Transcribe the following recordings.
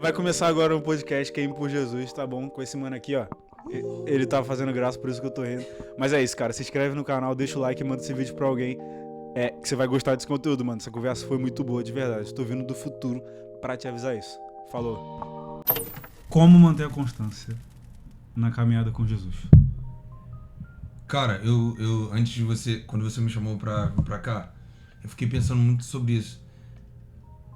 Vai começar agora um podcast Quem por Jesus, tá bom? Com esse mano aqui, ó. Ele tá fazendo graça, por isso que eu tô rindo. Mas é isso, cara. Se inscreve no canal, deixa o like e manda esse vídeo pra alguém. Que você vai gostar desse conteúdo, mano. Essa conversa foi muito boa, de verdade. Estou vindo do futuro pra te avisar isso. Falou. Como manter a constância na caminhada com Jesus? Cara, eu antes de você, quando você me chamou pra cá, eu fiquei pensando muito sobre isso.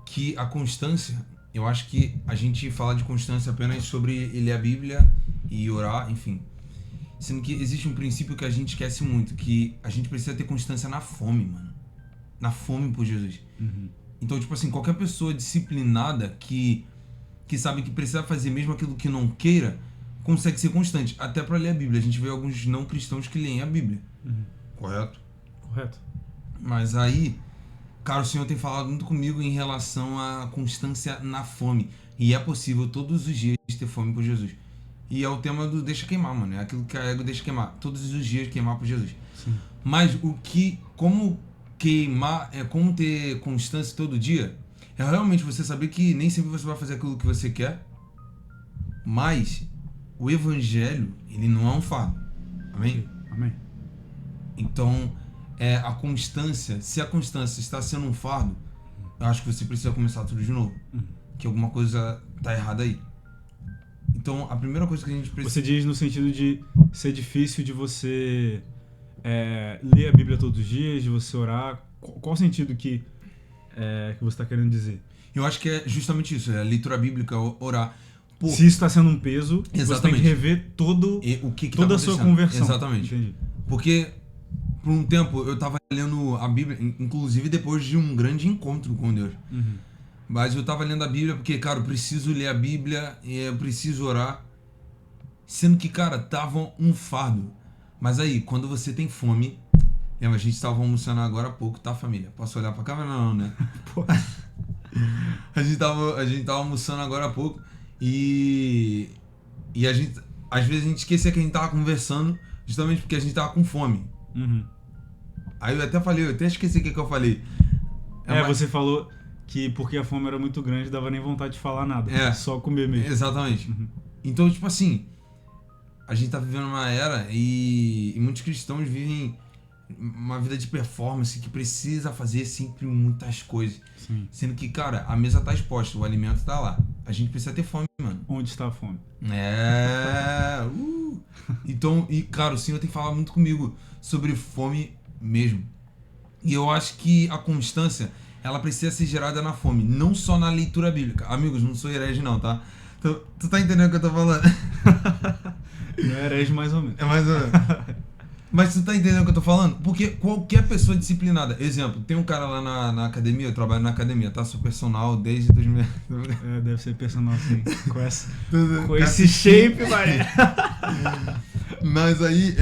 Que a constância, eu acho que a gente fala de constância apenas sobre ler a Bíblia e orar, enfim. Sendo que existe um princípio que a gente esquece muito, que a gente precisa ter constância na fome, mano. Na fome por Jesus. Uhum. Então, tipo assim, qualquer pessoa disciplinada que sabe que precisa fazer mesmo aquilo que não queira, consegue ser constante. Até pra ler a Bíblia. A gente vê alguns não cristãos que leem a Bíblia. Uhum. Correto? Correto. Mas aí, cara, o Senhor tem falado muito comigo em relação à constância na fome. E é possível todos os dias ter fome por Jesus. E é o tema do deixa queimar, mano. É aquilo que a ego deixa queimar. Todos os dias queimar por Jesus. Sim. Mas como queimar, como ter constância todo dia, é realmente você saber que nem sempre você vai fazer aquilo que você quer, mas o evangelho, ele não é um fardo. Amém? Amém. Então, a constância, se a constância está sendo um fardo, eu acho que você precisa começar tudo de novo. Que alguma coisa tá errada aí. Então, a primeira coisa que a gente precisa... Você diz no sentido de ser difícil de você ler a Bíblia todos os dias, de você orar. Qual o sentido que você está querendo dizer? Eu acho que é justamente isso, é a leitura bíblica, orar. Pô, se isso está sendo um peso, exatamente, você tem que rever toda tá a sua conversão. Exatamente. Entendi. Porque, por um tempo, eu estava lendo a Bíblia, inclusive depois de um grande encontro com Deus. Uhum. Mas eu estava lendo a Bíblia porque, cara, eu preciso ler a Bíblia e eu preciso orar. Sendo que, cara, tava um fardo. Mas aí, quando você tem fome... Lembra, a gente estava almoçando agora há pouco, tá, família? Posso olhar pra câmera? Não, né? a gente tava almoçando agora há pouco e a gente... Às vezes a gente esquecia que a gente tava conversando justamente porque a gente tava com fome. Uhum. Aí eu até esqueci o que eu falei. Você falou que porque a fome era muito grande, dava nem vontade de falar nada. Só comer mesmo. Exatamente. Uhum. Então, tipo assim, a gente tá vivendo uma era e muitos cristãos vivem uma vida de performance que precisa fazer sempre muitas coisas. Sim. Sendo que, cara, a mesa tá exposta, o alimento tá lá. A gente precisa ter fome, mano. Onde está a fome? Então, cara, o Senhor tem que falar muito comigo sobre fome mesmo. E eu acho que a constância, ela precisa ser gerada na fome, não só na leitura bíblica. Amigos, não sou herege não, tá? Tu tá entendendo o que eu tô falando? Não é herege mais ou menos. É mais ou menos. Mas tu tá entendendo o que eu tô falando? Porque qualquer pessoa disciplinada... Exemplo, tem um cara lá na academia, eu trabalho na academia, tá? Sou personal desde 2000... Deve ser personal, sim. Com esse shape, mané. Mas aí,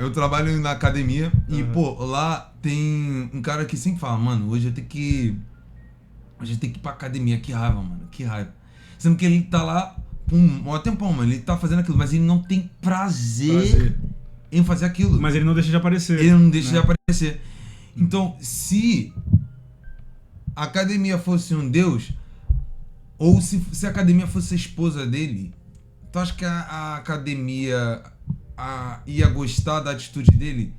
eu trabalho na academia e, pô, lá tem um cara que sempre fala, mano, hoje eu tenho que ir pra academia, que raiva, mano, que raiva. Sendo que ele tá lá um tempão, mano, ele tá fazendo aquilo, mas ele não tem prazer em fazer aquilo. Mas ele não deixa de aparecer. Ele não deixa de aparecer. Então, se a academia fosse um deus, ou se a academia fosse a esposa dele, tu acha que a academia ia gostar da atitude dele?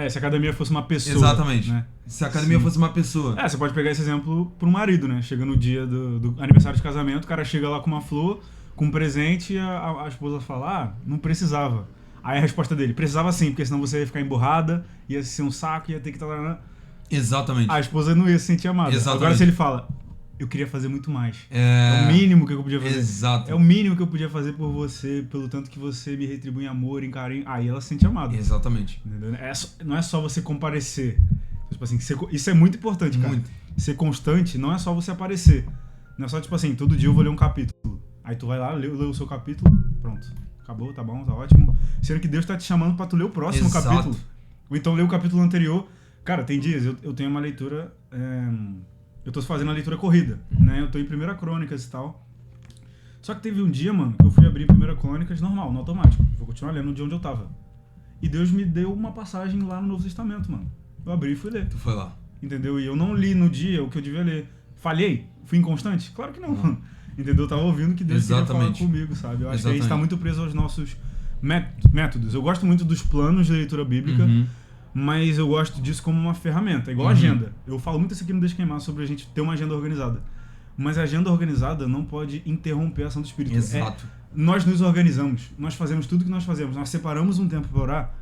Se a academia fosse uma pessoa. Exatamente. Né? Se a academia fosse uma pessoa. Você pode pegar esse exemplo pro marido, né? Chega no dia do aniversário de casamento, o cara chega lá com uma flor, com um presente, e a esposa fala, não precisava. Aí a resposta dele, precisava sim, porque senão você ia ficar emburrada, ia ser um saco, ia ter que estar... Exatamente. A esposa não ia se sentir amada. Exatamente. Agora se ele fala, eu queria fazer muito mais. É o mínimo que eu podia fazer. Exato. É o mínimo que eu podia fazer por você, pelo tanto que você me retribui em amor, em carinho. Aí ela se sente amada. Exatamente. Entendeu? Não é só você comparecer. Tipo assim, isso é muito importante, cara. Muito. Ser constante não é só você aparecer. Não é só tipo assim, todo dia eu vou ler um capítulo. Aí tu vai lá, lê o seu capítulo, pronto. Acabou, tá bom, tá ótimo. Sendo que Deus tá te chamando pra tu ler o próximo capítulo. Ou então ler o capítulo anterior. Cara, tem dias, eu tenho uma leitura... eu tô fazendo a leitura corrida, né? Eu tô em 1 Crônicas e tal. Só que teve um dia, mano, que eu fui abrir 1 Crônicas normal, no automático. Vou continuar lendo de onde eu tava. E Deus me deu uma passagem lá no Novo Testamento, mano. Eu abri e fui ler. Tu foi lá. Entendeu? E eu não li no dia o que eu devia ler. Falhei? Fui inconstante? Claro que não, mano. Entendeu? Eu tava ouvindo que Deus queria falar Exatamente. comigo, sabe? Eu acho que a gente Exatamente. tá muito preso aos nossos métodos. Eu gosto muito dos planos de leitura bíblica, Uhum. mas eu gosto disso como uma ferramenta, igual Uhum. agenda. Eu falo muito isso aqui no Deixa Queimar sobre a gente ter uma agenda organizada. Mas a agenda organizada não pode interromper a ação do Espírito. Exato. Nós nos organizamos, nós fazemos tudo que nós fazemos, nós separamos um tempo para orar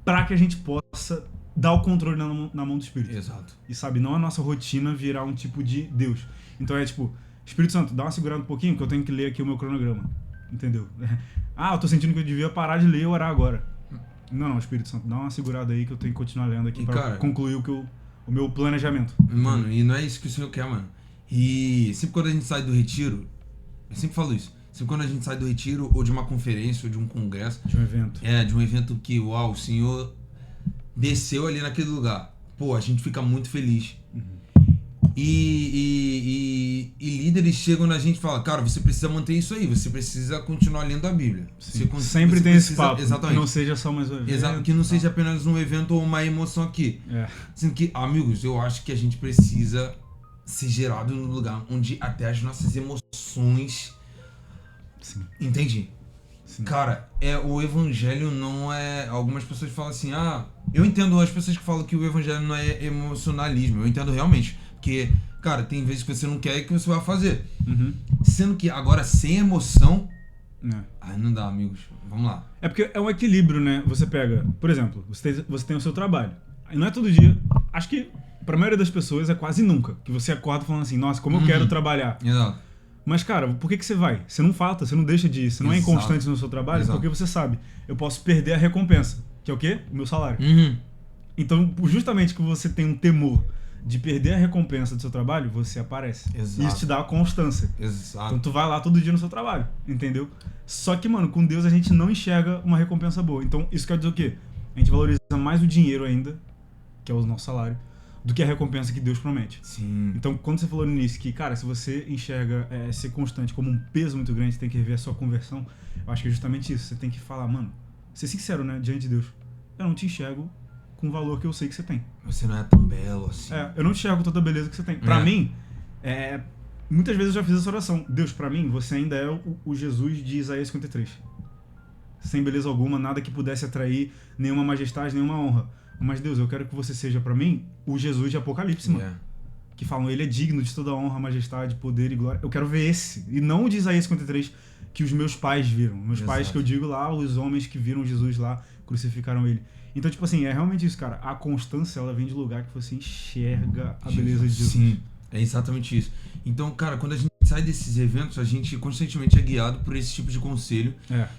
para que a gente possa dar o controle na mão do Espírito. Exato. E sabe, não a nossa rotina virar um tipo de Deus. Então é tipo, Espírito Santo, dá uma segurada um pouquinho que eu tenho que ler aqui o meu cronograma. Entendeu? Ah, eu tô sentindo que eu devia parar de ler e orar agora. Não, Espírito Santo, dá uma segurada aí que eu tenho que continuar lendo aqui E, para cara, concluir o meu planejamento. Mano, e não é isso que o Senhor quer, mano. E sempre quando a gente sai do retiro, eu sempre falo isso, sempre quando a gente sai do retiro, ou de uma conferência, ou de um congresso, De um evento. de um evento que, uau, o Senhor desceu ali naquele lugar. Pô, a gente fica muito feliz. E líderes chegam na gente e falam, cara, você precisa manter isso aí, você precisa continuar lendo a Bíblia. Sempre você tem esse precisa- papo, Exatamente. que não seja só mais um evento. Exato, que não seja apenas um evento ou uma emoção aqui. É. Sendo que, amigos, eu acho que a gente precisa ser gerado num lugar onde até as nossas emoções... Sim. Entende? Sim. Cara, o evangelho não é... Algumas pessoas falam assim, eu entendo as pessoas que falam que o evangelho não é emocionalismo, eu entendo realmente. Porque, cara, tem vezes que você não quer e que você vai fazer. Uhum. Sendo que agora, sem emoção... É. Ai, não dá, amigos. Vamos lá. É porque é um equilíbrio, né? Você pega, por exemplo, você tem o seu trabalho. E não é todo dia. Acho que pra maioria das pessoas é quase nunca. Que você acorda falando assim, nossa, como eu quero trabalhar. Exato. Mas, cara, por que você vai? Você não falta, você não deixa de ir. Você não é Exato. inconstante no seu trabalho, Exato. porque você sabe, eu posso perder a recompensa. Que é o quê? O meu salário. Uhum. Então, justamente que você tem um temor de perder a recompensa do seu trabalho, você aparece. Exato. E isso te dá a constância. Exato. Então tu vai lá todo dia no seu trabalho, entendeu? Só que, mano, com Deus a gente não enxerga uma recompensa boa. Então isso quer dizer o quê? A gente valoriza mais o dinheiro ainda, que é o nosso salário, do que a recompensa que Deus promete. Sim. Então quando você falou no início que, cara, se você enxerga ser constante como um peso muito grande, você tem que rever a sua conversão, eu acho que é justamente isso. Você tem que falar, mano, ser sincero, né, diante de Deus. Eu não te enxergo com o valor que eu sei que você tem. Você não é tão belo assim. Eu não te enxergo toda a beleza que você tem. Pra mim, muitas vezes eu já fiz essa oração. Deus, pra mim, você ainda é o Jesus de Isaías 53. Sem beleza alguma, nada que pudesse atrair nenhuma majestade, nenhuma honra. Mas Deus, eu quero que você seja pra mim o Jesus de Apocalipse, mano. Que falam, ele é digno de toda honra, majestade, poder e glória. Eu quero ver esse. E não o de Isaías 53 que os meus pais viram. Meus pais que eu digo lá, os homens que viram Jesus lá, crucificaram ele. Então, tipo assim, é realmente isso, cara. A constância, ela vem de lugar que você enxerga a beleza de Jesus. Sim, é exatamente isso. Então, cara, quando a gente sai desses eventos, a gente constantemente é guiado por esse tipo de conselho.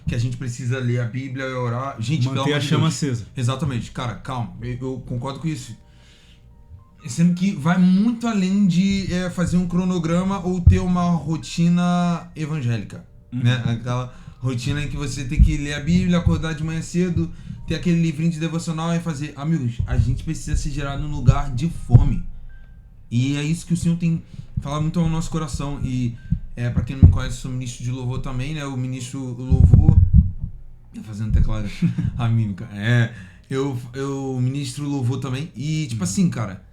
Que a gente precisa ler a Bíblia e orar. Gente, pelo manter amor a de chama Deus. acesa. Exatamente. Cara, calma. Eu concordo com isso. Sendo que vai muito além de fazer um cronograma ou ter uma rotina evangélica. Né? Aquela rotina em que você tem que ler a Bíblia, acordar de manhã cedo, ter aquele livrinho de devocional e fazer. Amigos, a gente precisa se gerar num lugar de fome. E é isso que o Senhor tem falado muito ao nosso coração. E pra quem não me conhece, eu sou ministro de louvor também, né? O ministro louvor... Fazendo teclado. A mímica. Eu ministro louvor também. E tipo assim, cara...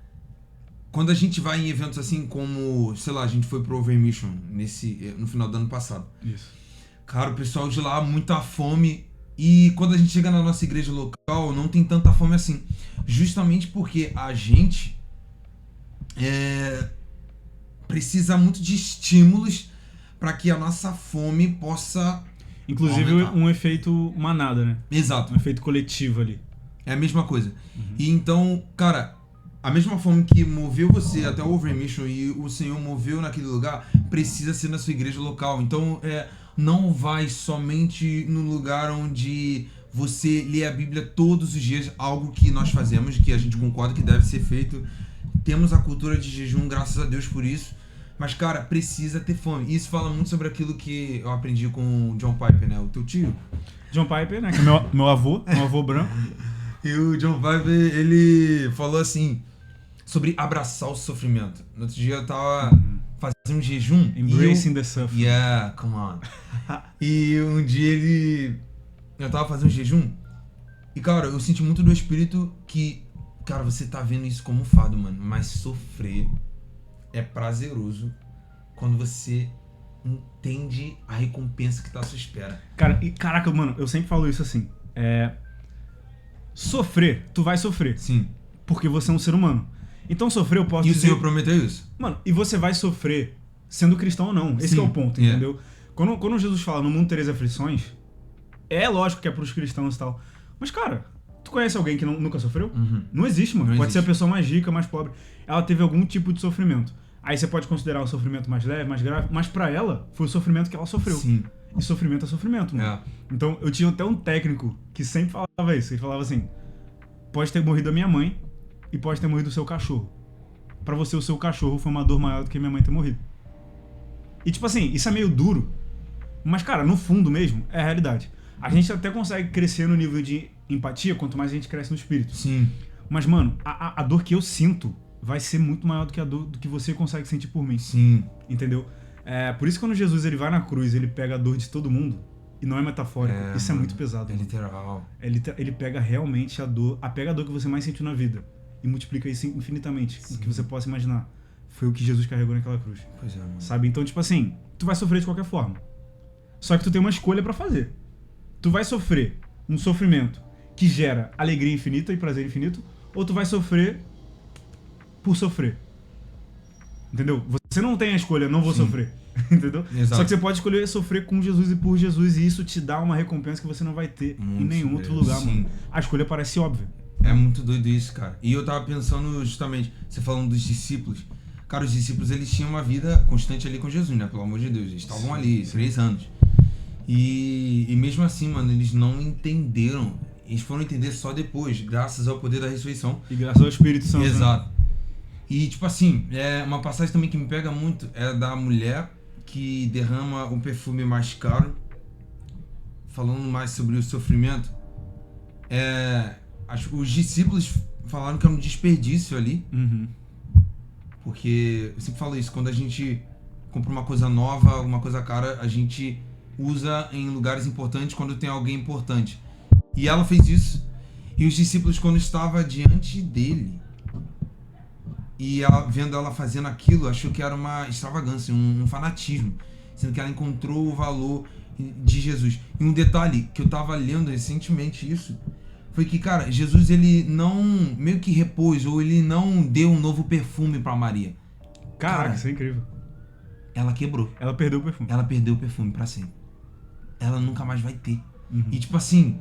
Quando a gente vai em eventos assim como... Sei lá, a gente foi pro Overmission no final do ano passado. Isso. Cara, o pessoal de lá, muita fome. E quando a gente chega na nossa igreja local, não tem tanta fome assim. Justamente porque a gente precisa muito de estímulos para que a nossa fome possa Inclusive aumentar. um efeito manada, né? Exato. Um efeito coletivo ali. É a mesma coisa. E então, cara, a mesma fome que moveu você até o Overmission e o Senhor moveu naquele lugar, precisa ser na sua igreja local. Então, não vai somente no lugar onde você lê a Bíblia todos os dias, algo que nós fazemos, que a gente concorda que deve ser feito. Temos a cultura de jejum, graças a Deus por isso. Mas, cara, precisa ter fome. Isso fala muito sobre aquilo que eu aprendi com o John Piper, né? O teu tio. John Piper, né? Que é meu avô branco. E o John Piper, ele falou assim, sobre abraçar o sofrimento. No outro dia eu tava fazendo um jejum. Embracing the suffering. Yeah, come on. E um dia eu tava fazendo um jejum. E, cara, eu senti muito do Espírito que, cara, você tá vendo isso como um fardo, mano. Mas sofrer é prazeroso quando você entende a recompensa que tá à sua espera. Cara, e caraca, mano, eu sempre falo isso assim. Sofrer, tu vai sofrer. Sim. Porque você é um ser humano. Então sofrer eu posso E dizer... o Senhor prometeu isso? Mano, e você vai sofrer sendo cristão ou não. Esse Sim, que é o ponto, entendeu? Quando Jesus fala no mundo tereis aflições, é lógico que é pros cristãos e tal. Mas, cara, tu conhece alguém que nunca sofreu? Não existe, mano. Não Pode ser existe. a pessoa mais rica, mais pobre. Ela teve algum tipo de sofrimento. Aí você pode considerar o sofrimento mais leve, mais grave, mas pra ela, foi o sofrimento que ela sofreu. Sim. E sofrimento é sofrimento, mano. É. Então, eu tinha até um técnico que sempre falava isso. Ele falava assim, pode ter morrido a minha mãe e pode ter morrido o seu cachorro. Pra você, o seu cachorro foi uma dor maior do que minha mãe ter morrido. E tipo assim, isso é meio duro, mas cara, no fundo mesmo, é a realidade. A gente até consegue crescer no nível de empatia quanto mais a gente cresce no espírito. Sim. Mas mano, a dor que eu sinto vai ser muito maior do que a dor do que você consegue sentir por mim. Sim. Entendeu? Por isso que quando Jesus ele vai na cruz, ele pega a dor de todo mundo, e não é metafórico, isso mano, é muito pesado. É literal. Ele pega realmente pega a dor que você mais sentiu na vida e multiplica isso infinitamente, o que você possa imaginar. Foi o que Jesus carregou naquela cruz. Pois é, mano. Sabe? Então, tipo assim, tu vai sofrer de qualquer forma. Só que tu tem uma escolha pra fazer. Tu vai sofrer um sofrimento que gera alegria infinita e prazer infinito, ou tu vai sofrer por sofrer. Entendeu? Você não tem a escolha, não vou sofrer. Entendeu? Exato. Só que você pode escolher sofrer com Jesus e por Jesus, e isso te dá uma recompensa que você não vai ter em nenhum outro lugar, mano. A escolha parece óbvia. É muito doido isso, cara. E eu tava pensando justamente, você falando dos discípulos. Cara, os discípulos, eles tinham uma vida constante ali com Jesus, né? Pelo amor de Deus. Eles estavam ali 3 anos. E mesmo assim, mano, eles não entenderam. Eles foram entender só depois, graças ao poder da ressurreição. E graças ao Espírito Santo. Exato. E, tipo assim, uma passagem também que me pega muito é da mulher que derrama o perfume mais caro. Falando mais sobre o sofrimento. Os discípulos falaram que era um desperdício ali. Uhum. Porque eu sempre falo isso, quando a gente compra uma coisa nova, alguma coisa cara, a gente usa em lugares importantes quando tem alguém importante. E ela fez isso. E os discípulos, quando estavam diante dele, e ela, vendo ela fazendo aquilo, achou que era uma extravagância, um fanatismo. Sendo que ela encontrou o valor de Jesus. E um detalhe que eu tava lendo recentemente isso, foi que, cara, Jesus, ele não meio que repôs, ou ele não deu um novo perfume pra Maria. Caraca, Cara, isso é incrível. Ela quebrou. Ela perdeu o perfume. Ela perdeu o perfume pra sempre. Ela nunca mais vai ter. Uhum. E tipo assim,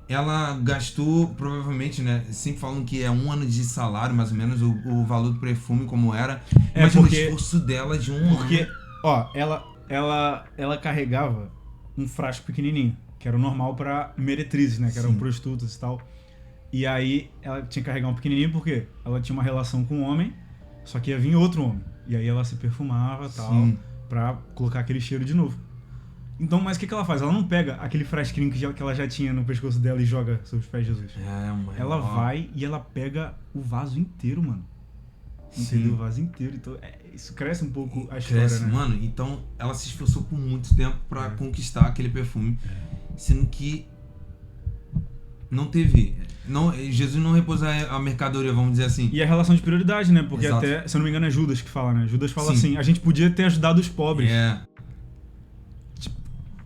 ela gastou, provavelmente, né? Sempre falam que é 1 ano de salário, mais ou menos, o valor do perfume, como era. Mas o esforço dela de 1 ano. Porque, ó, ela carregava um frasco pequenininho, que era o normal pra meretrizes, né? Que eram prostitutas e tal. E aí ela tinha que carregar um pequenininho porque ela tinha uma relação com um homem, só que ia vir outro homem. E aí ela se perfumava e tal, pra colocar aquele cheiro de novo. Então, mas o que ela faz? Ela não pega aquele frasquinho que ela já tinha no pescoço dela e joga sobre os pés de Jesus. Ela vai e ela pega o vaso inteiro, mano. Entendeu? O vaso inteiro. Então, isso cresce um pouco a história, né? Mano. Então, ela se esforçou por muito tempo pra conquistar aquele perfume. Sendo que não teve... Jesus não repôs a mercadoria, vamos dizer assim. E a relação de prioridade, né? Porque Exato. até, se eu não me engano, é Judas que fala, né? Judas fala assim, a gente podia ter ajudado os pobres.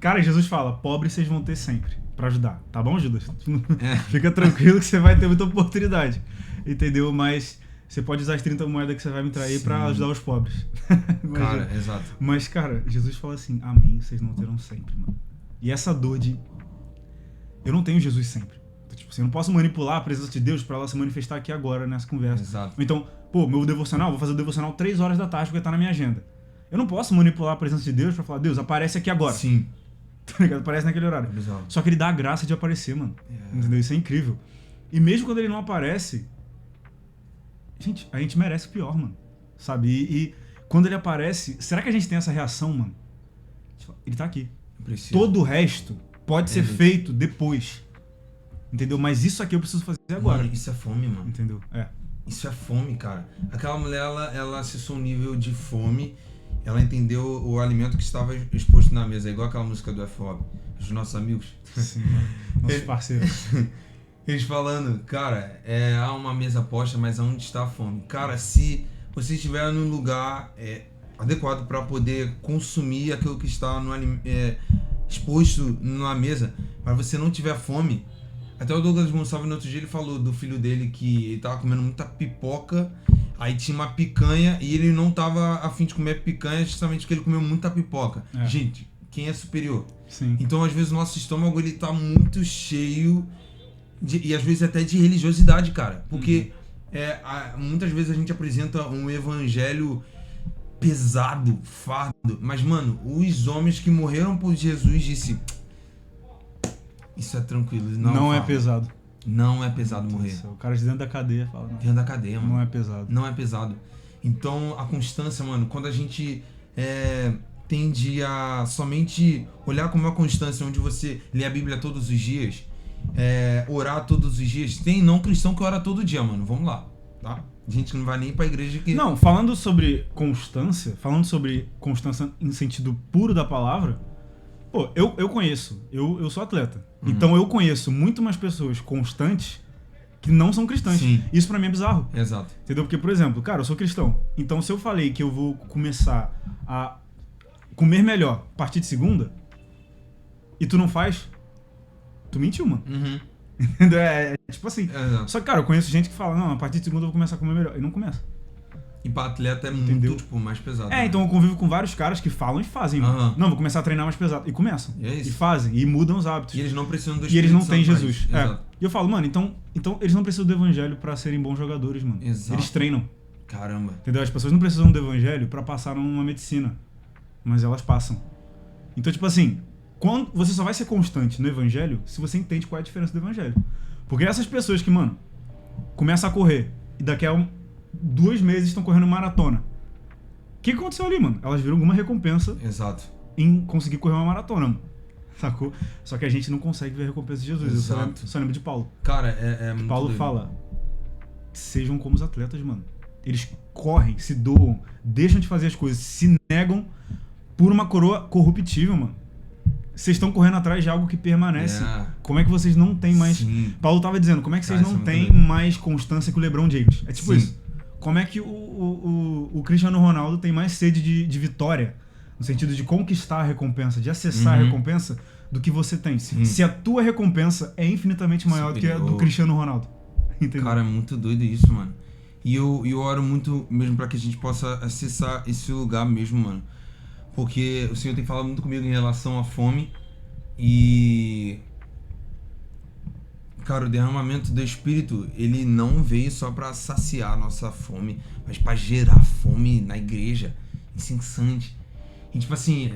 Cara, Jesus fala, pobres vocês vão ter sempre pra ajudar. Tá bom, Judas? Fica tranquilo que você vai ter muita oportunidade. Entendeu? Mas você pode usar as 30 moedas que você vai me trair pra ajudar os pobres. Cara, exato. Mas, cara, Jesus fala assim, amém, vocês não terão sempre, mano. E essa dor de... Eu não tenho Jesus sempre. Então, tipo assim, eu não posso manipular a presença de Deus pra ela se manifestar aqui agora, nessa conversa. Exato. Então, pô, meu devocional, vou fazer o devocional 3 horas da tarde porque tá na minha agenda. Eu não posso manipular a presença de Deus pra falar, Deus, aparece aqui agora. Sim. Tá ligado? Aparece naquele horário. Exato. Só que ele dá a graça de aparecer, mano. Entendeu? Isso é incrível. E mesmo quando ele não aparece, a gente merece o pior, mano. Sabe? E quando ele aparece, será que a gente tem essa reação, mano? Ele tá aqui. Todo o resto pode ser feito depois. Entendeu? Mas isso aqui eu preciso fazer agora. Mano, isso é fome, mano. Entendeu? Isso é fome, cara. Aquela mulher, ela acessou um nível de fome. Ela entendeu o alimento que estava exposto na mesa. É igual aquela música do F.O.B. Os nossos amigos. Sim, mano. Nossos parceiros. Eles falando, cara, há uma mesa posta, mas aonde está a fome? Cara, se você estiver num lugar adequado para poder consumir aquilo que está exposto na mesa, para você não tiver fome. Até o Douglas Gonçalves no outro dia ele falou do filho dele que ele tava comendo muita pipoca, aí tinha uma picanha e ele não tava a fim de comer picanha justamente porque ele comeu muita pipoca. Gente, quem é superior? Sim. Então às vezes o nosso estômago ele tá muito cheio e às vezes até de religiosidade, cara, porque muitas vezes a gente apresenta um evangelho pesado, fardo, mas mano, os homens que morreram por Jesus disse: isso é tranquilo, não é pesado. Não é pesado morrer. O cara de dentro da cadeia fala, não. Dentro da cadeia, mano. Não é pesado. Não é pesado. Então a constância, mano, quando a gente tende a somente olhar como uma constância, onde você lê a Bíblia todos os dias, orar todos os dias, tem não cristão que ora todo dia, mano, vamos lá, tá? Gente que não vai nem pra igreja que... Não, falando sobre constância em sentido puro da palavra, pô, eu conheço, eu sou atleta, então eu conheço muito mais pessoas constantes que não são cristãs. Sim. Isso pra mim é bizarro. Exato. Entendeu? Porque, por exemplo, cara, eu sou cristão, então se eu falei que eu vou começar a comer melhor a partir de segunda, e tu não faz, tu mentiu, mano. Entendeu? É tipo assim. Exato. Só que, cara, eu conheço gente que fala, não, a partir de segunda eu vou começar a comer melhor. E não começa. E pra atleta é Entendeu? muito, tipo, mais pesado. Né? Então eu convivo com vários caras que falam e fazem. Não, vou começar a treinar mais pesado. E começam. É isso. E fazem. E mudam os hábitos. E eles não precisam do E eles não têm Espírito Santo Jesus. pra isso. E eu falo, mano, então eles não precisam do evangelho pra serem bons jogadores, mano. Exato. Eles treinam. Caramba. Entendeu? As pessoas não precisam do evangelho pra passar numa medicina. Mas elas passam. Então, tipo assim, quando você só vai ser constante no evangelho se você entende qual é a diferença do evangelho. Porque essas pessoas que, mano, começam a correr e daqui a 2 meses estão correndo maratona. O que aconteceu ali, mano? Elas viram alguma recompensa Exato. em conseguir correr uma maratona, mano. Sacou? Só que a gente não consegue ver a recompensa de Jesus. Exato. Eu só lembro de Paulo. Cara, é muito Paulo doido. fala, sejam como os atletas, mano. Eles correm, se doam, deixam de fazer as coisas, se negam por uma coroa corruptível, mano. Vocês estão correndo atrás de algo que permanece. Como é que vocês não têm mais... Sim. Paulo tava dizendo, como é que vocês Cara, não isso é têm muito doido. mais constância que o LeBron James? É tipo Sim. isso. Como é que o Cristiano Ronaldo tem mais sede de vitória, no sentido de conquistar a recompensa, de acessar a recompensa, do que você tem? Sim. Se a tua recompensa é infinitamente maior do que a do Cristiano Ronaldo. Entendeu? Cara, é muito doido isso, mano. E eu oro muito mesmo pra que a gente possa acessar esse lugar mesmo, mano. Porque o Senhor tem falado muito comigo em relação à fome. E... Cara, o derramamento do Espírito, ele não veio só pra saciar a nossa fome, mas pra gerar fome na igreja. Incessante. E tipo assim,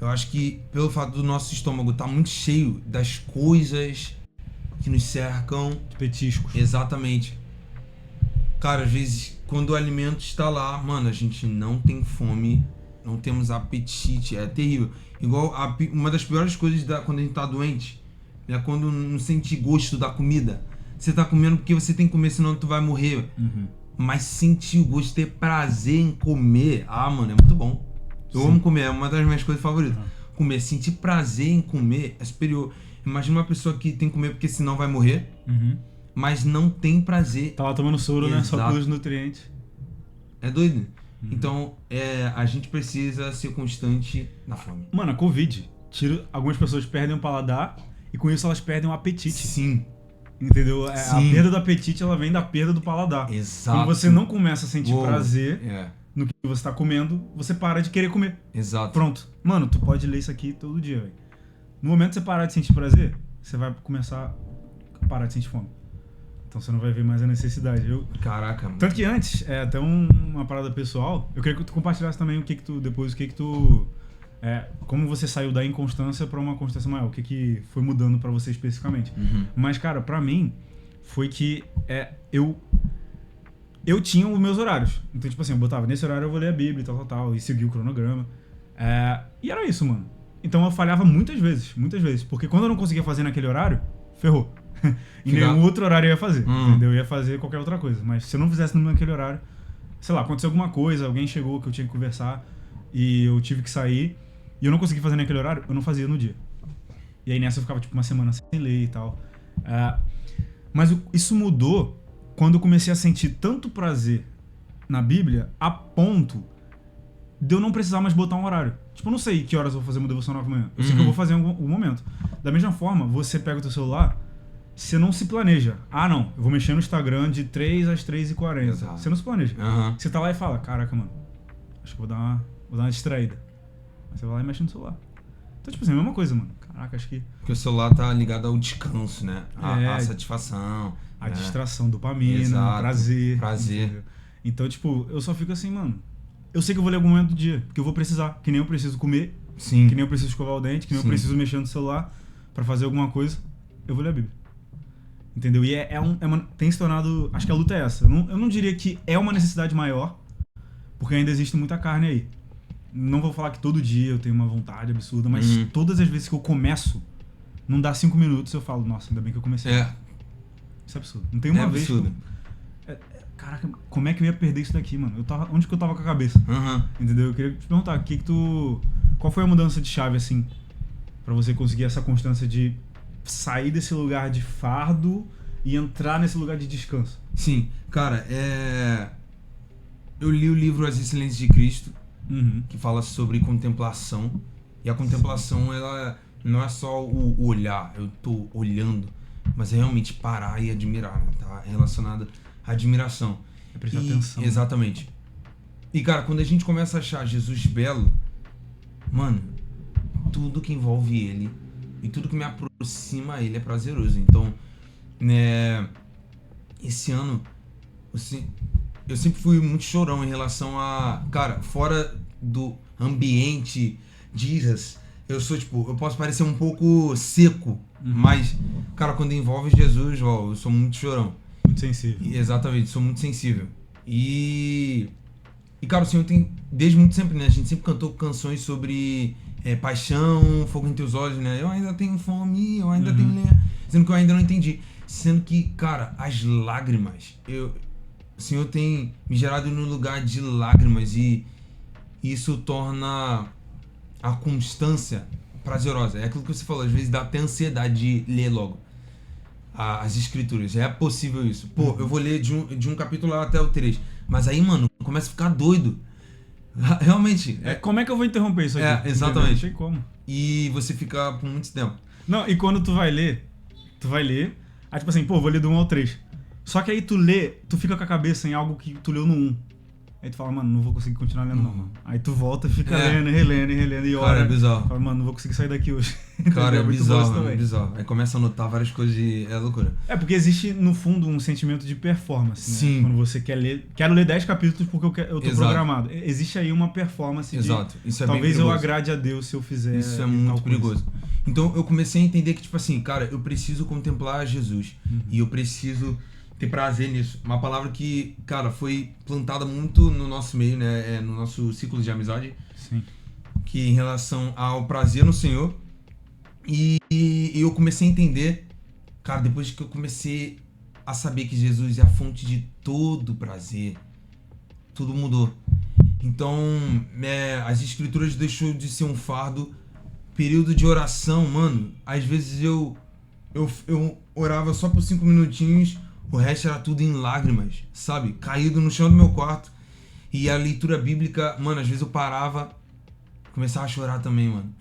eu acho que pelo fato do nosso estômago estar muito cheio das coisas que nos cercam... De petiscos. Exatamente. Cara, às vezes, quando o alimento está lá, mano, a gente não tem fome, não temos apetite, é terrível. Igual uma das piores coisas quando a gente tá doente, é quando não sente gosto da comida. Você tá comendo porque você tem que comer, senão tu vai morrer. Mas sentir o gosto, ter prazer em comer, mano, é muito bom. Eu amo comer, é uma das minhas coisas favoritas. Comer, sentir prazer em comer é superior. Imagina uma pessoa que tem que comer porque senão vai morrer, mas não tem prazer. Tá lá tomando soro, né? Só pelos nutrientes. É doido. Então, a gente precisa ser constante na fome. Mano, a Covid, algumas pessoas perdem o paladar e com isso elas perdem o apetite. Sim. Entendeu? A Sim. perda do apetite, ela vem da perda do paladar. Exato. Quando você não começa a sentir prazer É. no que você tá comendo, você para de querer comer. Exato. Pronto. Mano, tu pode ler isso aqui todo dia, velho. No momento que você parar de sentir prazer, você vai começar a parar de sentir fome. Então você não vai ver mais a necessidade. Caraca, mano. Tanto que antes, até uma parada pessoal, eu queria que tu compartilhasse também como você saiu da inconstância pra uma constância maior, o que foi mudando pra você especificamente. Mas, cara, pra mim, foi que eu tinha os meus horários. Então, tipo assim, eu botava, nesse horário eu vou ler a Bíblia e tal, e seguir o cronograma. E era isso, mano. Então eu falhava muitas vezes, porque quando eu não conseguia fazer naquele horário, ferrou. E nenhum outro horário eu ia fazer, entendeu? Eu ia fazer qualquer outra coisa. Mas se eu não fizesse naquele horário, sei lá, aconteceu alguma coisa, alguém chegou que eu tinha que conversar e eu tive que sair e eu não consegui fazer naquele horário, eu não fazia no dia. E aí nessa eu ficava tipo uma semana sem ler e tal. Mas isso mudou quando eu comecei a sentir tanto prazer na Bíblia a ponto de eu não precisar mais botar um horário. Tipo, eu não sei que horas eu vou fazer uma devocional amanhã. Eu sei que eu vou fazer em algum momento. Da mesma forma, você pega o teu celular, você não se planeja. Ah, não, eu vou mexer no Instagram de 3 às 3h40. Exato. Você não se planeja. Aham. Você tá lá e fala, caraca, mano, acho que vou dar uma distraída. Aí você vai lá e mexe no celular. Então, tipo assim, a mesma coisa, mano. Caraca, acho que Porque o celular tá ligado ao descanso, né? A satisfação. a né? distração, dopamina, Exato. prazer. Prazer. Entendeu? Então, tipo, eu só fico assim, mano, eu sei que eu vou ler algum momento do dia, porque eu vou precisar. Que nem eu preciso comer, Sim. que nem eu preciso escovar o dente, que nem eu Sim. preciso mexer no celular pra fazer alguma coisa, eu vou ler a Bíblia. Entendeu? E tem se tornado... Acho que a luta é essa. Eu não diria que é uma necessidade maior, porque ainda existe muita carne aí. Não vou falar que todo dia eu tenho uma vontade absurda, mas todas as vezes que eu começo, não dá 5 minutos, eu falo, nossa, ainda bem que eu comecei. Isso é absurdo. Não tem uma vez... absurdo. Caraca, como é que eu ia perder isso daqui, mano? Onde que eu tava com a cabeça? Entendeu? Eu queria te perguntar, qual foi a mudança de chave, assim, pra você conseguir essa constância de sair desse lugar de fardo e entrar nesse lugar de descanso? Sim, cara, eu li o livro As Excelências de Cristo, que fala sobre contemplação. E a contemplação, ela não é só o olhar, eu tô olhando, mas é realmente parar e admirar, né? Tá relacionado à admiração. É prestar atenção. Exatamente. E, cara, quando a gente começa a achar Jesus belo, mano, tudo que envolve ele e tudo que me aproxima a ele é prazeroso. Então, né, esse ano, eu sempre fui muito chorão em relação a... Cara, fora do ambiente de Iras, eu posso parecer um pouco seco, mas, cara, quando envolve Jesus, eu sou muito chorão. Muito sensível. Exatamente, sou muito sensível. E cara, o Senhor tem, desde muito sempre, né? A gente sempre cantou canções sobre paixão, fogo em teus olhos, né? Eu ainda tenho fome, eu ainda tenho lenha. Sendo que eu ainda não entendi. Sendo que, cara, as lágrimas, o Senhor tem me gerado no lugar de lágrimas e isso torna a constância prazerosa. É aquilo que você falou, às vezes dá até ansiedade de ler logo as escrituras. É possível isso. Pô, eu vou ler de um capítulo até o 3. Mas aí, mano, começa a ficar doido. Realmente. Como é que eu vou interromper isso aqui? Exatamente. Não sei como. E você fica por muito tempo. Não, e quando tu vai ler, aí tipo assim, pô, vou ler do 1 ao 3. Só que aí tu fica com a cabeça em algo que tu leu no 1. Aí tu fala, mano, não vou conseguir continuar lendo não, mano. Aí tu volta e fica lendo, relendo e olha. Cara, é bizarro. Fala, mano, não vou conseguir sair daqui hoje. Cara, é muito bizarro, bom isso bizarro. Aí começa a anotar várias coisas e é loucura. Porque existe, no fundo, um sentimento de performance, né? Sim. Quando você quero ler 10 capítulos porque eu tô Exato. programado. Existe aí uma performance Exato. Isso é talvez bem eu perigoso. agrade a Deus se eu fizer Isso é tal muito coisa. perigoso. Então eu comecei a entender que, tipo assim, cara, eu preciso contemplar Jesus. E eu preciso ter prazer nisso. Uma palavra que, cara, foi plantada muito no nosso meio, né? No nosso ciclo de amizade. Sim. Que em relação ao prazer no Senhor. E eu comecei a entender, cara, depois que eu comecei a saber que Jesus é a fonte de todo prazer, tudo mudou. Então, as escrituras deixou de ser um fardo. Período de oração, mano, às vezes eu orava só por 5 minutinhos, o resto era tudo em lágrimas, sabe? Caído no chão do meu quarto. E a leitura bíblica, mano, às vezes eu parava, começava a chorar também, mano.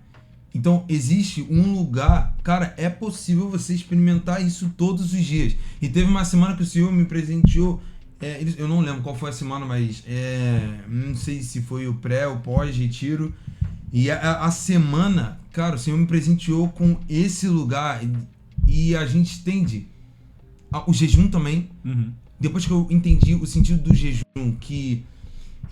Então, existe um lugar, cara, é possível você experimentar isso todos os dias. E teve uma semana que o Senhor me presenteou, eu não lembro qual foi a semana, mas não sei se foi o pré ou pós-retiro. E a semana, cara, o Senhor me presenteou com esse lugar e a gente entende o jejum também. Depois que eu entendi o sentido do jejum, que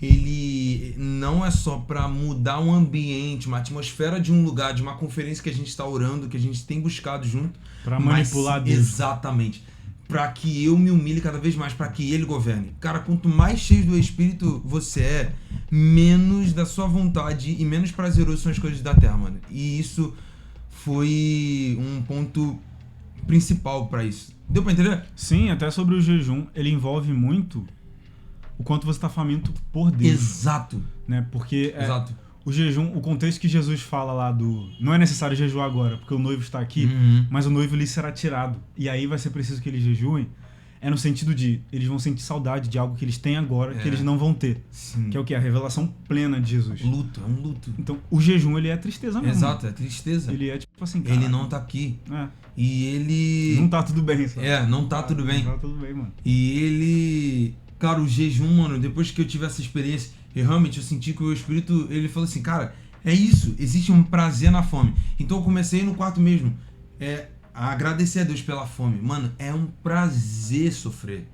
ele não é só para mudar um ambiente, uma atmosfera de um lugar, de uma conferência que a gente está orando, que a gente tem buscado junto. Para manipular Deus. Exatamente. Para que eu me humilhe cada vez mais, para que ele governe. Cara, quanto mais cheio do Espírito você é, menos da sua vontade e menos prazeroso são as coisas da terra, mano. E isso foi um ponto principal para isso. Deu para entender? Sim, até sobre o jejum, ele envolve muito o quanto você está faminto por Deus. Exato. Né? Porque Exato. O jejum, o contexto que Jesus fala lá não é necessário jejuar agora, porque o noivo está aqui, mas o noivo lhe será tirado. E aí vai ser preciso que eles jejuem. é no sentido de eles vão sentir saudade de algo que eles têm agora, que eles não vão ter. Sim. Que é o quê? A revelação plena de Jesus. Luto, é um luto. Então, o jejum, ele é tristeza mesmo. Exato, é tristeza. Ele é tipo assim, cara, Ele não tá aqui. É. E ele... Não tá tudo bem, sabe? não tá tudo bem. Não tá tudo bem, mano. E ele... Cara, o jejum, mano, depois que eu tive essa experiência, eu senti que o Espírito, ele falou assim, cara, é isso, existe um prazer na fome. Então eu comecei no quarto mesmo, a agradecer a Deus pela fome. Mano, é um prazer sofrer.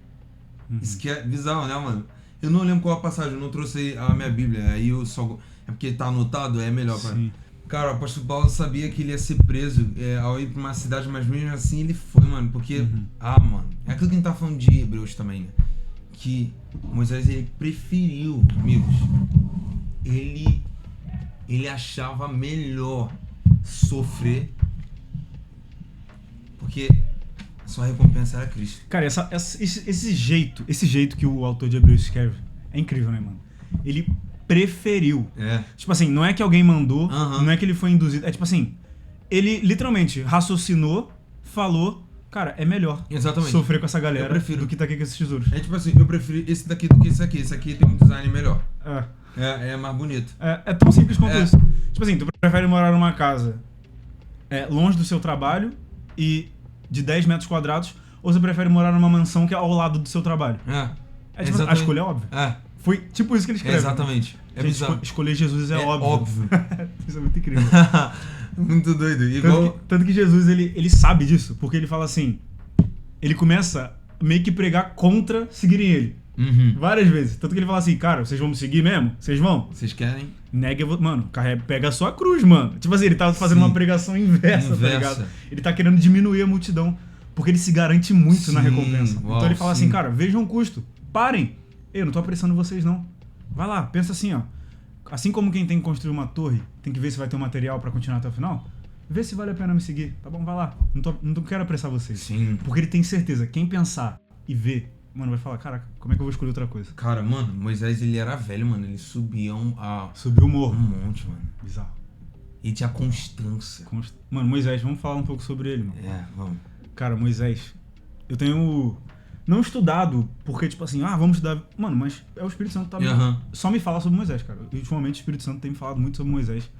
Isso que é bizarro, né, mano? Eu não lembro qual a passagem, eu não trouxe a minha Bíblia, aí eu só... É porque tá anotado, é melhor pra... Sim. Cara, o apóstolo Paulo sabia que ele ia ser preso ao ir pra uma cidade, mas mesmo assim ele foi, mano, porque... mano, é aquilo que a gente tá falando de Hebreus também, né? Que Moisés, ele preferiu, amigos, ele achava melhor sofrer, porque a sua recompensa era Cristo. Cara, esse jeito que o autor de Hebreus escreve é incrível, né, mano? Ele preferiu. Tipo assim, não é que alguém mandou, não é que ele foi induzido. É tipo assim, ele literalmente raciocinou, falou, cara, é melhor sofrer com essa galera do que tá aqui com esses tesouros. É tipo assim, eu prefiro esse daqui do que esse aqui. Esse aqui tem um design melhor. É mais bonito. É tão simples quanto isso. Tipo assim, tu prefere morar numa casa longe do seu trabalho e de 10 metros quadrados, ou você prefere morar numa mansão que é ao lado do seu trabalho? Tipo, a escolha é óbvia. Foi tipo isso que ele escreve. Exatamente. Né? Escolher Jesus é óbvio. Isso é muito incrível. Muito doido. Tanto que Jesus, ele sabe disso, porque ele fala assim, ele começa meio que pregar contra seguirem ele. Várias vezes. Tanto que ele fala assim, cara, vocês vão me seguir mesmo? Vocês vão? Vocês querem? Nega, mano, pega a sua cruz, mano. Tipo assim, ele tá fazendo uma pregação inversa, tá ligado? Ele tá querendo diminuir a multidão, porque ele se garante muito na recompensa. Então ele fala assim, cara, vejam o custo, parem. Eu não tô apressando vocês, não. Vai lá, pensa assim, ó. Assim como quem tem que construir uma torre, tem que ver se vai ter um material pra continuar até o final, vê se vale a pena me seguir. Tá bom, vai lá. Não quero apressar vocês. Sim. Porque ele tem certeza, quem pensar e ver, mano, vai falar, caraca, como é que eu vou escolher outra coisa? Cara, mano, Moisés, ele era velho, mano. Ele subia Subiu o morro. Um monte, mano. Bizarro. E tinha constância. Mano, Moisés, vamos falar um pouco sobre ele, mano. Vamos. Cara, Moisés, eu tenho não estudado, porque tipo assim, vamos estudar. Mano, mas é o Espírito Santo que tá só me fala sobre Moisés, cara. E, ultimamente o Espírito Santo tem me falado muito sobre Moisés.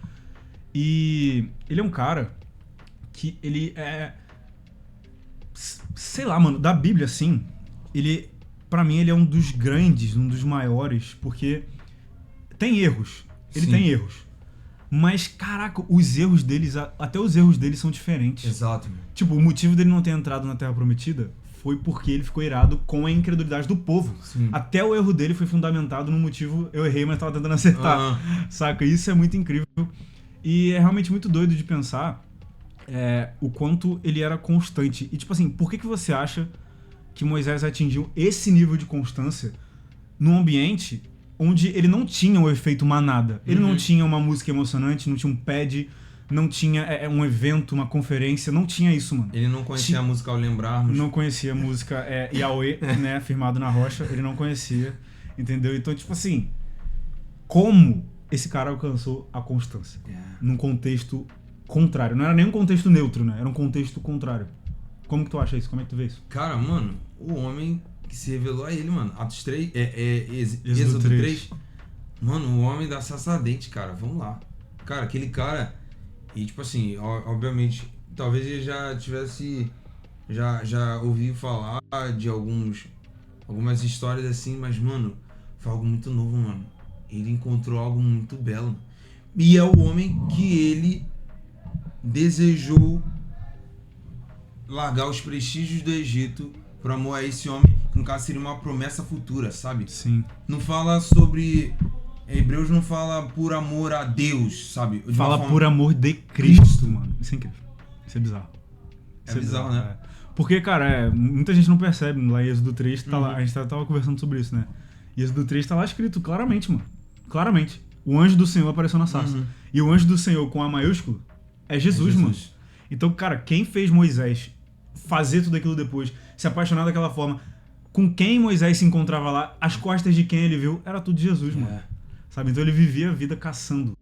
E ele é um cara que ele é... Sei lá, mano, da Bíblia, assim, pra mim, ele é um dos grandes, um dos maiores, porque tem erros. Ele tem erros. Mas, caraca, os erros deles, até os erros deles são diferentes. Exato, mano. Tipo, o motivo dele não ter entrado na Terra Prometida foi porque ele ficou irado com a incredulidade do povo. Sim. Até o erro dele foi fundamentado no motivo, eu errei, mas tava tentando acertar. Saca? Isso é muito incrível. E é realmente muito doido de pensar o quanto ele era constante. E, tipo assim, por que você acha que Moisés atingiu esse nível de constância num ambiente onde ele não tinha o efeito manada? Ele não tinha uma música emocionante, não tinha um pad, não tinha um evento, uma conferência, não tinha isso, mano. Ele não conhecia a música ao lembrarmos. Não conhecia a música Yahweh, né, firmado na rocha, ele não conhecia, entendeu? Então, tipo assim, como esse cara alcançou a constância? Num contexto contrário. Não era nem um contexto neutro, né? Era um contexto contrário. Como que tu acha isso? Como é que tu vê isso? Cara, mano, o homem que se revelou a ele, mano. Atos 3, Êxodo 3. Mano, o homem da sarça ardente, cara. Vamos lá. Cara, aquele cara... E, tipo assim, obviamente, talvez ele já tivesse... Já ouvi falar de algumas histórias assim, mas, mano, foi algo muito novo, mano. Ele encontrou algo muito belo. E é o homem que ele desejou largar os prestígios do Egito por amor a esse homem, que no caso seria uma promessa futura, sabe? Sim. Não fala sobre... Hebreus não fala por amor a Deus, sabe? Fala por amor de Cristo, mano. Isso é incrível. Isso é bizarro. Isso é bizarro, né? Porque, cara, muita gente não percebe. Lá em Êxodo 3, tá lá, a gente tava conversando sobre isso, né? E Êxodo 3 tá lá escrito claramente, mano. Claramente. O anjo do Senhor apareceu na sarça. E o anjo do Senhor com A maiúsculo é Jesus, mano. Então, cara, quem fez Moisés fazer tudo aquilo depois, se apaixonar daquela forma, com quem Moisés se encontrava lá, as costas de quem ele viu, era tudo Jesus, mano. Sabe? Então ele vivia a vida caçando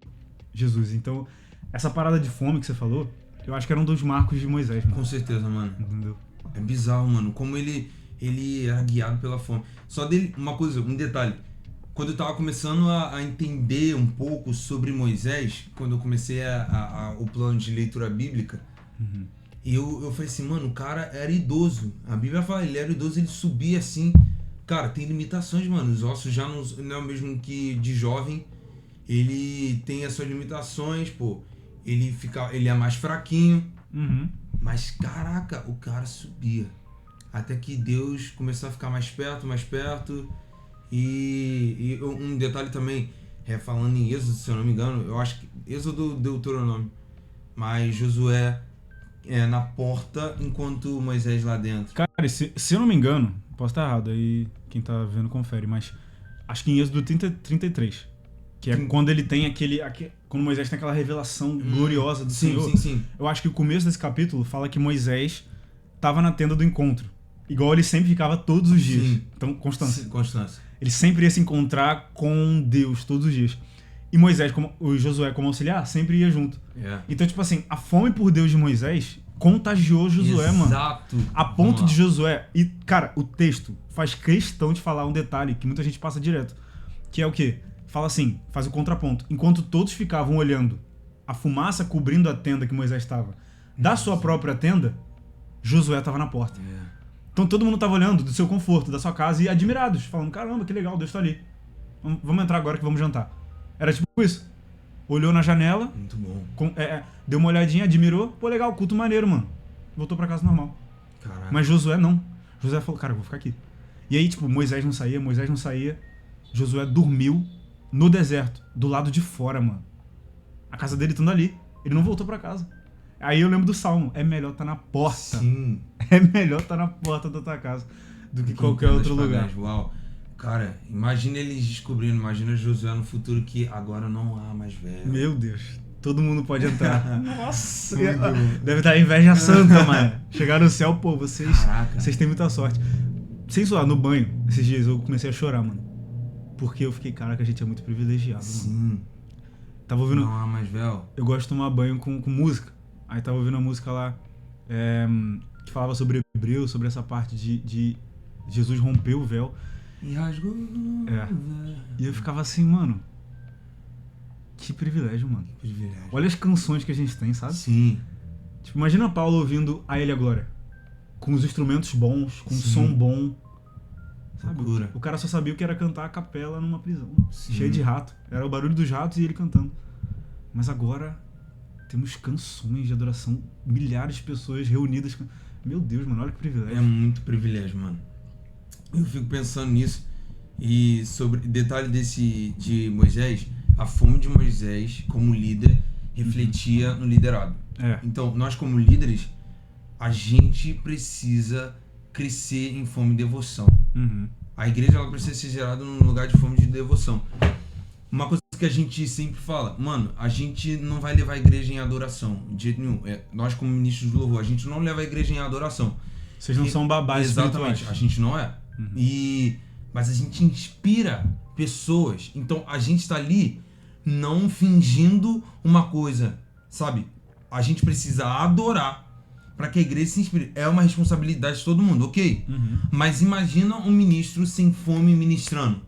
Jesus. Então, essa parada de fome que você falou, eu acho que era um dos marcos de Moisés, mano. Com certeza, mano. Entendeu? É bizarro, mano. Como ele ele era guiado pela fome. Só dele, um detalhe. Quando eu tava começando a entender um pouco sobre Moisés, quando eu comecei o plano de leitura bíblica, eu falei assim, mano, o cara era idoso. A Bíblia fala, ele era idoso, ele subia assim. Cara, tem limitações, mano. Os ossos já não é o mesmo que de jovem. Ele tem as suas limitações, pô. Ele é mais fraquinho. Mas, caraca, o cara subia. Até que Deus começou a ficar mais perto. E um detalhe também, falando em Êxodo, se eu não me engano, eu acho que Êxodo Deuteronômio, mas Josué na porta enquanto Moisés lá dentro. Cara, se eu não me engano, posso estar errado, aí quem tá vendo confere, mas acho que em Êxodo 33, que é quando ele tem quando Moisés tem aquela revelação gloriosa do Senhor. Sim. Eu acho que o começo desse capítulo fala que Moisés tava na tenda do encontro, igual ele sempre ficava todos os dias. Sim. Então, constância. Ele Ele sempre ia se encontrar com Deus todos os dias. E Moisés, o Josué como auxiliar, sempre ia junto. Então, tipo assim, a fome por Deus de Moisés contagiou Josué, mano. Exato. A ponto de Josué... E, cara, o texto faz questão de falar um detalhe que muita gente passa direto. Que é o quê? Fala assim, faz o contraponto. Enquanto todos ficavam olhando a fumaça cobrindo a tenda que Moisés estava, da sua própria tenda, Josué estava na porta. Então todo mundo tava olhando do seu conforto, da sua casa e admirados, falando, caramba, que legal, Deus tá ali. Vamos entrar agora que vamos jantar. Era tipo isso. Olhou na janela. Muito bom. Deu uma olhadinha, admirou. Pô, legal, culto maneiro, mano. Voltou pra casa normal. Caraca. Mas Josué não. Josué falou, cara, eu vou ficar aqui. E aí, tipo, Moisés não saía. Josué dormiu no deserto, do lado de fora, mano. A casa dele estando ali. Ele não voltou pra casa. Aí eu lembro do Salmo, é melhor estar na porta. Sim. É melhor estar na porta da tua casa do que qualquer outro lugar. Uau. Cara, imagina eles descobrindo, imagina Josué no futuro que agora não há mais véu. Meu Deus, todo mundo pode entrar. Nossa, deve estar inveja santa, mano. Chegar no céu, pô, vocês têm muita sorte. Sem zoar, no banho, esses dias eu comecei a chorar, mano. Porque eu fiquei, caraca, a gente é muito privilegiado, Sim. mano. Tava ouvindo... Não há mais véu. Eu gosto de tomar banho com música. Aí tava ouvindo a música lá que falava sobre Hebreu, sobre essa parte de Jesus romper o véu. E rasgou. E eu ficava assim, mano, que privilégio, mano. Olha as canções que a gente tem, sabe? Sim. Tipo, imagina Paulo ouvindo A Ele a Glória. Com os instrumentos bons, com som bom. Sabe? Loucura. O cara só sabia o que era cantar a capela numa prisão. Sim. Cheio de rato. Era o barulho dos ratos e ele cantando. Mas agora temos canções de adoração, milhares de pessoas reunidas. Meu Deus, mano, olha que privilégio. É muito privilégio, mano. Eu fico pensando nisso. E sobre detalhe de Moisés, a fome de Moisés como líder refletia no liderado. Então, nós como líderes, a gente precisa crescer em fome e devoção. A igreja ela precisa ser gerada num lugar de fome e de devoção. Uma coisa que a gente sempre fala, mano, a gente não vai levar a igreja em adoração, de jeito nenhum. Nós como ministros do louvor, a gente não leva a igreja em adoração. Vocês não são babás espirituais. Exatamente, a gente não é. Mas a gente inspira pessoas. Então a gente está ali não fingindo uma coisa, sabe? A gente precisa adorar para que a igreja se inspire. É uma responsabilidade de todo mundo, ok? Mas imagina um ministro sem fome ministrando.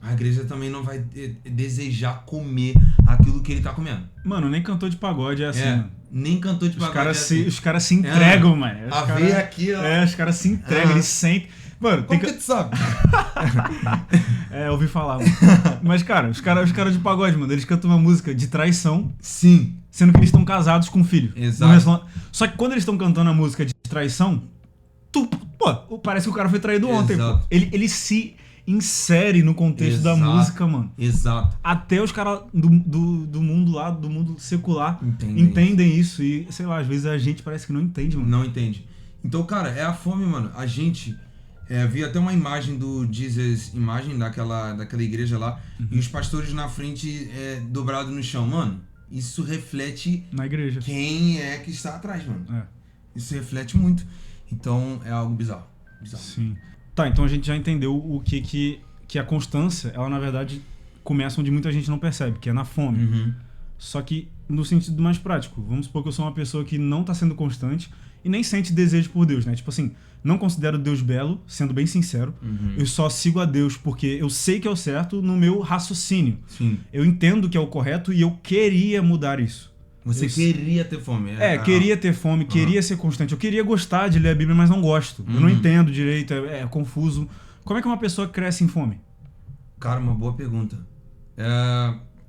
A igreja também não vai desejar comer aquilo que ele tá comendo. Mano, nem cantor de pagode é assim, mano. Nem cantor de pagode Os caras se entregam, mano. Veio aqui, ó. Os caras se entregam, eles sentem... Mano, como que tu sabe? Eu ouvi falar, mano. Mas, cara, os caras de pagode, mano, eles cantam uma música de traição. Sim. Sendo que eles estão casados com um filho. Exato. Só que quando eles estão cantando a música de traição, parece que o cara foi traído ontem, pô. Ele se insere no contexto da música, mano. Exato. Até os caras do mundo lá, do mundo secular, entendem isso. E, sei lá, às vezes a gente parece que não entende, mano. Não entende. Então, cara, é a fome, mano. A gente... vi até uma imagem do Jesus, daquela igreja lá, e os pastores na frente dobrados no chão. Mano, isso reflete... Na igreja. Quem é que está atrás, mano. Isso reflete muito. Então, é algo bizarro. Sim. Tá, então a gente já entendeu o que a constância, ela na verdade começa onde muita gente não percebe, que é na fome. Só que no sentido mais prático. Vamos supor que eu sou uma pessoa que não tá sendo constante e nem sente desejo por Deus, né? Tipo assim, não considero Deus belo, sendo bem sincero. Eu só sigo a Deus porque eu sei que é o certo no meu raciocínio. Sim. Eu entendo que é o correto e eu queria mudar isso. Você queria ter fome. Queria ter fome, queria ser constante. Eu queria gostar de ler a Bíblia, mas não gosto. Eu não entendo direito, é confuso. Como é que uma pessoa cresce em fome? Cara, uma boa pergunta.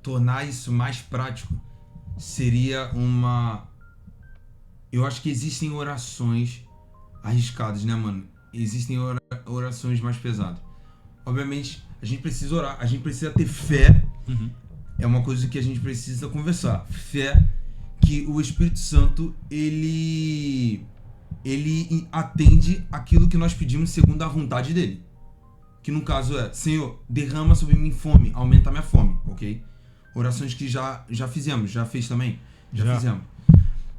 Tornar isso mais prático seria uma... Eu acho que existem orações arriscadas, né, mano? Existem orações mais pesadas. Obviamente, a gente precisa orar, a gente precisa ter fé. É uma coisa que a gente precisa conversar. Fé que o Espírito Santo, ele atende aquilo que nós pedimos segundo a vontade dele. Que no caso é: Senhor, derrama sobre mim fome, aumenta a minha fome, ok? Orações que já fizemos, já fez também? Já fizemos.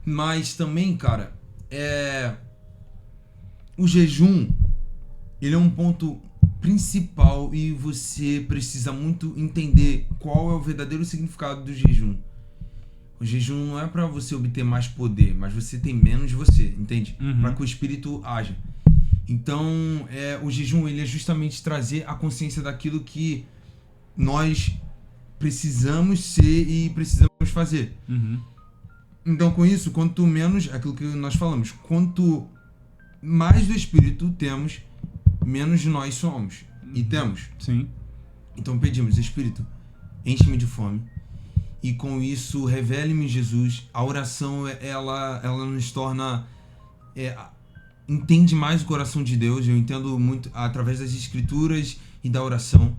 Mas também, cara, o jejum, ele é um ponto principal e você precisa muito entender qual é o verdadeiro significado do jejum. O jejum não é para você obter mais poder, mas você tem menos de você, entende? Para que o Espírito haja. Então, o jejum, ele é justamente trazer a consciência daquilo que nós precisamos ser e precisamos fazer. Então, com isso, quanto menos, aquilo que nós falamos, quanto mais do Espírito temos, menos de nós somos. E temos. Sim. Então pedimos: Espírito, enche-me de fome. E com isso, revele-me Jesus. A oração, ela nos torna... entende mais o coração de Deus. Eu entendo muito através das escrituras e da oração.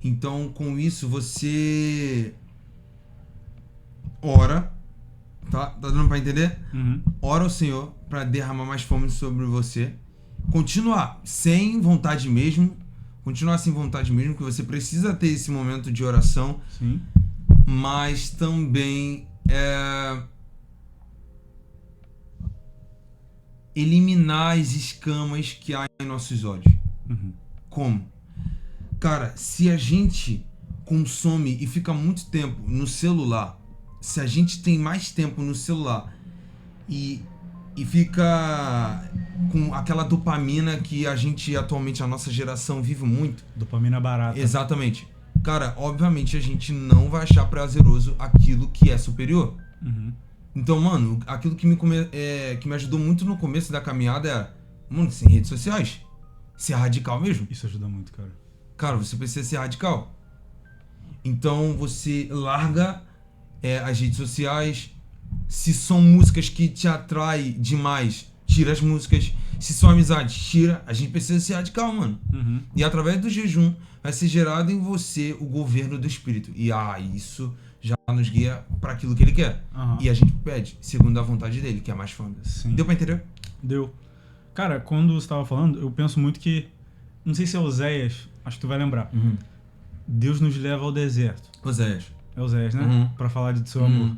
Então, com isso, você ora, tá? Tá dando pra entender? Ora ao Senhor para derramar mais fome sobre você. Continuar sem vontade mesmo. Que você precisa ter esse momento de oração. Sim. Mas também eliminar as escamas que há em nossos olhos. Como? Cara, se a gente consome e fica muito tempo no celular, se a gente tem mais tempo no celular e fica com aquela dopamina que a gente atualmente, a nossa geração vive muito. Dopamina barata. Exatamente. Cara, obviamente a gente não vai achar prazeroso aquilo que é superior. Então, mano, aquilo que me ajudou muito no começo da caminhada era, mano, sem redes sociais. Ser radical mesmo. Isso ajuda muito, cara. Cara, você precisa ser radical. Então você larga as redes sociais. Se são músicas que te atraem demais, tira as músicas. Se são amizades, tira. A gente precisa ser radical, mano. E através do jejum vai ser gerado em você o governo do Espírito. E isso já nos guia para aquilo que ele quer. E a gente pede segundo a vontade dele, que é mais fome. Sim. Deu pra entender? Deu. Cara, quando você estava falando, eu penso muito que, não sei se é Oséias, acho que tu vai lembrar. Deus nos leva ao deserto. Oséias. É Oséias, né? Pra falar do seu amor.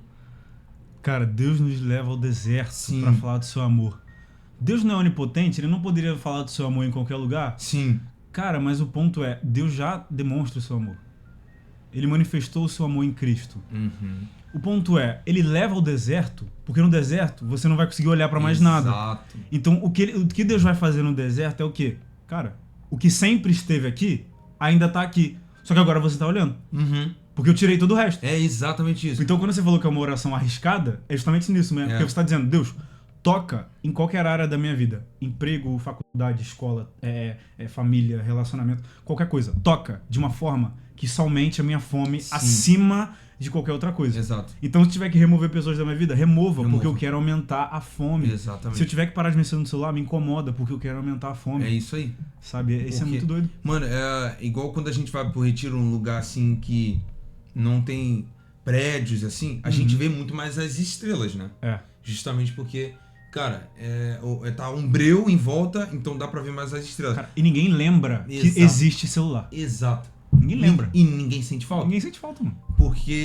Cara, Deus nos leva ao deserto pra falar do seu amor. Deus não é onipotente? Ele não poderia falar do seu amor em qualquer lugar? Sim. Cara, mas o ponto é, Deus já demonstra o seu amor. Ele manifestou o seu amor em Cristo. O ponto é, ele leva ao deserto, porque no deserto você não vai conseguir olhar pra mais nada. Exato. Então, o que Deus vai fazer no deserto é o quê? Cara, o que sempre esteve aqui, ainda tá aqui. Só que agora você tá olhando. Porque eu tirei todo o resto. É exatamente isso. Então, quando você falou que é uma oração arriscada, é justamente nisso mesmo. Porque você tá dizendo, Deus, toca em qualquer área da minha vida. Emprego, faculdade, escola, família, relacionamento, qualquer coisa. Toca de uma forma que só aumente a minha fome acima de qualquer outra coisa. Exato. Então, se tiver que remover pessoas da minha vida, remova, porque eu quero aumentar a fome. Exatamente. Se eu tiver que parar de mexer no celular, me incomoda, porque eu quero aumentar a fome. É isso aí. Sabe? Isso é muito doido. Mano, é igual quando a gente vai pro retiro, um lugar assim que não tem prédios, assim, a gente vê muito mais as estrelas, né? Justamente porque, cara, tá um breu em volta, então dá pra ver mais as estrelas. Cara, e ninguém lembra que existe celular. Exato. Ninguém lembra. E ninguém sente falta. Ninguém sente falta, mano.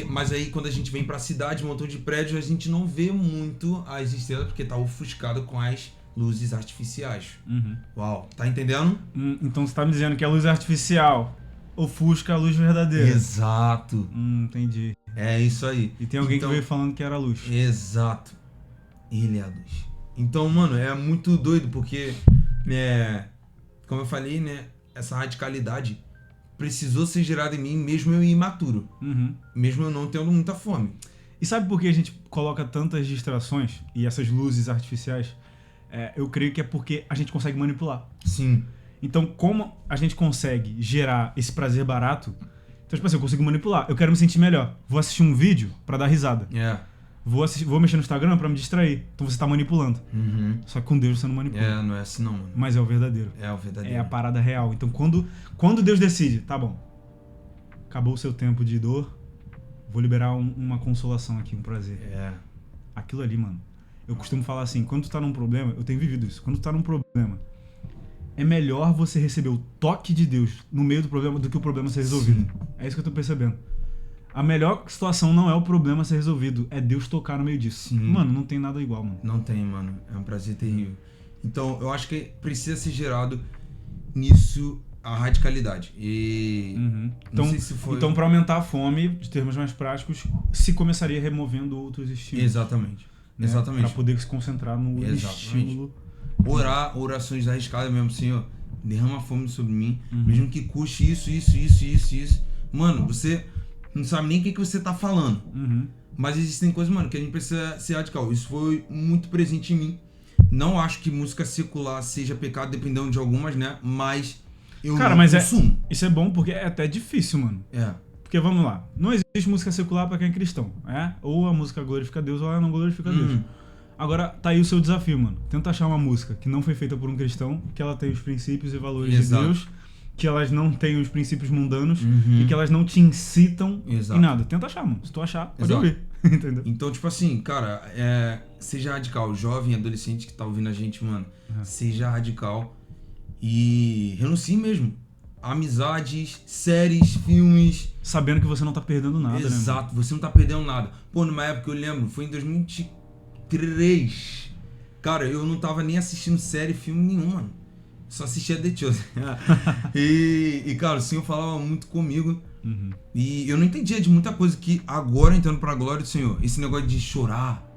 Mas aí quando a gente vem pra cidade, um montão de prédios, a gente não vê muito as estrelas, porque tá ofuscado com as luzes artificiais. Uau, tá entendendo? Então você tá me dizendo que a luz artificial ofusca a luz verdadeira. Exato. Entendi. É isso aí. E tem alguém Então, que veio falando que era a luz. Exato. Ele é a luz. Então, mano, é muito doido porque, como eu falei, né? Essa radicalidade precisou ser gerada em mim, mesmo eu imaturo. Uhum. Mesmo eu não tendo muita fome. E sabe por que a gente coloca tantas distrações e essas luzes artificiais? Eu creio que é porque a gente consegue manipular. Sim. Então, como a gente consegue gerar esse prazer barato, então, tipo assim, eu consigo manipular. Eu quero me sentir melhor. Vou assistir um vídeo pra dar risada. Vou mexer no Instagram pra me distrair. Então você tá manipulando. Uhum. Só que com Deus você não manipula. Não é assim não, mano. Mas é o verdadeiro. É o verdadeiro. É a parada real. Então quando Deus decide, tá bom, acabou o seu tempo de dor, vou liberar uma consolação aqui, um prazer. Aquilo ali, mano. Eu costumo falar assim, quando tu tá num problema, eu tenho vivido isso, quando tu tá num problema, é melhor você receber o toque de Deus no meio do problema do que o problema ser resolvido. Sim. É isso que eu tô percebendo. A melhor situação não é o problema ser resolvido, é Deus tocar no meio disso. Sim. Mano, não tem nada igual, mano. Não tem, mano. É um prazer terrível. Então, eu acho que precisa ser gerado nisso a radicalidade. E então, não sei se foi... Então, pra aumentar a fome, de termos mais práticos, se começaria removendo outros estímulos. Exatamente. Né? Exatamente. Pra poder se concentrar no estímulo. Orações arriscadas mesmo, Senhor. Derrama fome sobre mim, mesmo que custe isso. Mano, você não sabe nem o que você tá falando. Mas existem coisas, mano, que a gente precisa ser radical. Isso foi muito presente em mim. Não acho que música secular seja pecado, dependendo de algumas, né? Mas eu não consumo. Isso é bom porque é até difícil, mano. Porque vamos lá, não existe música secular pra quem é cristão, ou a música glorifica a Deus ou ela não glorifica a Deus. Agora, tá aí o seu desafio, mano. Tenta achar uma música que não foi feita por um cristão, que ela tem os princípios e valores de Deus, que elas não têm os princípios mundanos e que elas não te incitam em nada. Tenta achar, mano. Se tu achar, pode ouvir. Entendeu? Então, tipo assim, cara, seja radical. Jovem, adolescente que tá ouvindo a gente, mano, seja radical e renuncie mesmo. Amizades, séries, filmes. Sabendo que você não tá perdendo nada, né? Exato, você não tá perdendo nada. Pô, numa época eu lembro, foi em 2003. Cara, eu não tava nem assistindo série, filme nenhum, mano. Só assistia The Chosen. e, cara, o Senhor falava muito comigo. E eu não entendia de muita coisa que agora, entrando pra glória do Senhor, esse negócio de chorar,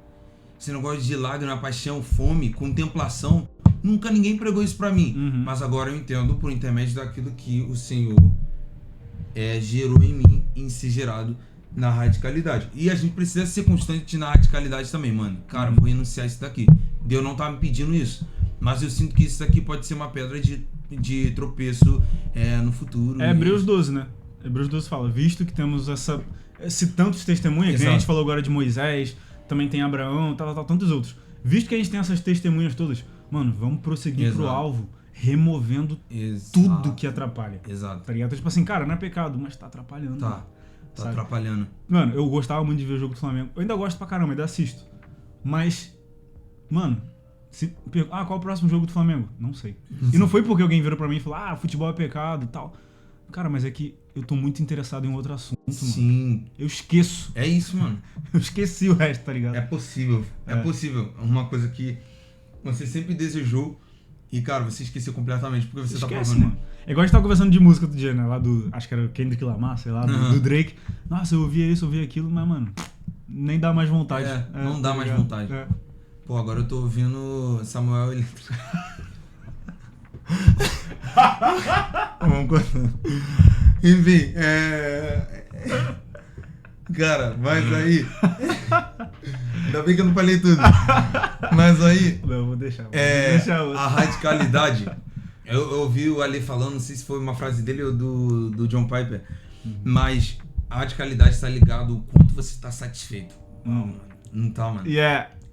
esse negócio de lágrima, paixão, fome, contemplação, nunca ninguém pregou isso pra mim. Mas agora eu entendo por intermédio daquilo que o Senhor gerou em mim, em ser gerado na radicalidade. E a gente precisa ser constante na radicalidade também, mano. Cara, vou renunciar isso daqui. Deus não tá me pedindo isso. Mas eu sinto que isso daqui pode ser uma pedra de tropeço no futuro. É Hebreus 12, né? Hebreus 12 fala, visto que temos tantos testemunhas, que a gente falou agora de Moisés, também tem Abraão, tantos outros. Visto que a gente tem essas testemunhas todas, mano, vamos prosseguir pro alvo, removendo tudo que atrapalha. Tá ligado? Então, tipo assim, cara, não é pecado, mas tá atrapalhando. Tá atrapalhando. Mano, eu gostava muito de ver o jogo do Flamengo. Eu ainda gosto pra caramba, ainda assisto. Mas, mano, qual é o próximo jogo do Flamengo? Não sei. E não foi porque alguém virou pra mim e falou, futebol é pecado e tal. Cara, mas é que eu tô muito interessado em outro assunto, mano. Sim. Eu esqueço. É isso, mano. Eu esqueci o resto, tá ligado? É possível. É possível. Uma coisa que você sempre desejou e, cara, você esqueceu completamente porque você tá provando. Mano. É igual a gente tava conversando de música do dia, né? Lá acho que era o Kendrick Lamar, sei lá, do Drake. Nossa, eu ouvia isso, eu ouvia aquilo, mas, mano, nem dá mais vontade. Não dá mais vontade. Pô, agora eu tô ouvindo Samuel Eletro. Vamos cortando. Enfim, cara, mas aí... Ainda bem que eu não falei tudo. Mas aí... Não, vou deixar. A radicalidade... Eu ouvi o Ali falando, não sei se foi uma frase dele ou do John Piper, mas a radicalidade está ligado ao quanto você está satisfeito. Não tá, mano.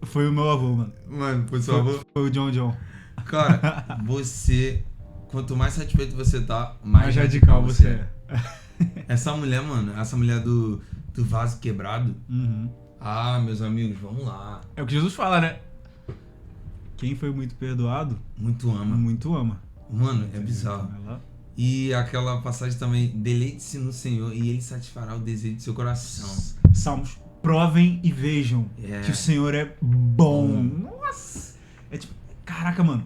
Foi o meu avô, mano. Mano, foi seu avô? Foi o John. Cara, quanto mais satisfeito você tá, mais radical você é. Essa mulher, mano, do vaso quebrado. Meus amigos, vamos lá. É o que Jesus fala, né? Quem foi muito perdoado, muito ama. Muito ama. Mano, é bizarro. E aquela passagem também, deleite-se no Senhor e Ele satisfará o desejo do seu coração. Salmos, provem e vejam que o Senhor é bom. Nossa! É tipo, caraca, mano.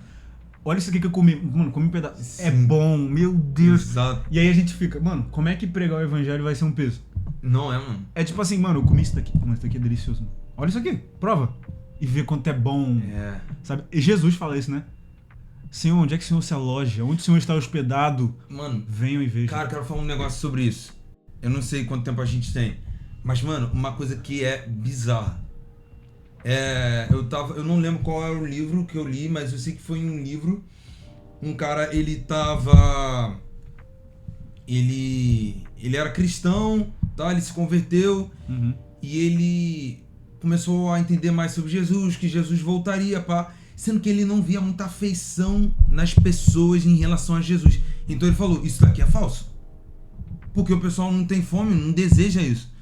Olha isso aqui que eu comi. Mano, comi um pedaço. Sim. É bom, meu Deus. Exato. E aí a gente fica, mano, como é que pregar o evangelho vai ser um peso? Não é, mano. É tipo assim, mano, eu comi isso daqui. Mano, isso daqui é delicioso, mano. Olha isso aqui, prova. E vê quanto é bom. É. Sabe? E Jesus fala isso, né? Senhor, onde é que o Senhor se aloja? Onde o Senhor está hospedado? Mano, Venham e vejam. cara, eu quero falar um negócio sobre isso. Eu não sei quanto tempo a gente tem. Mas, mano, uma coisa que é bizarra. Eu não lembro qual é o livro que eu li, mas eu sei que foi em um livro. Um cara, ele era cristão, tá? Ele se converteu. Uhum. E ele começou a entender mais sobre Jesus, que Jesus voltaria, pá. Sendo que ele não via muita afeição nas pessoas em relação a Jesus. Então ele falou, isso daqui é falso. Porque o pessoal não tem fome, não deseja isso.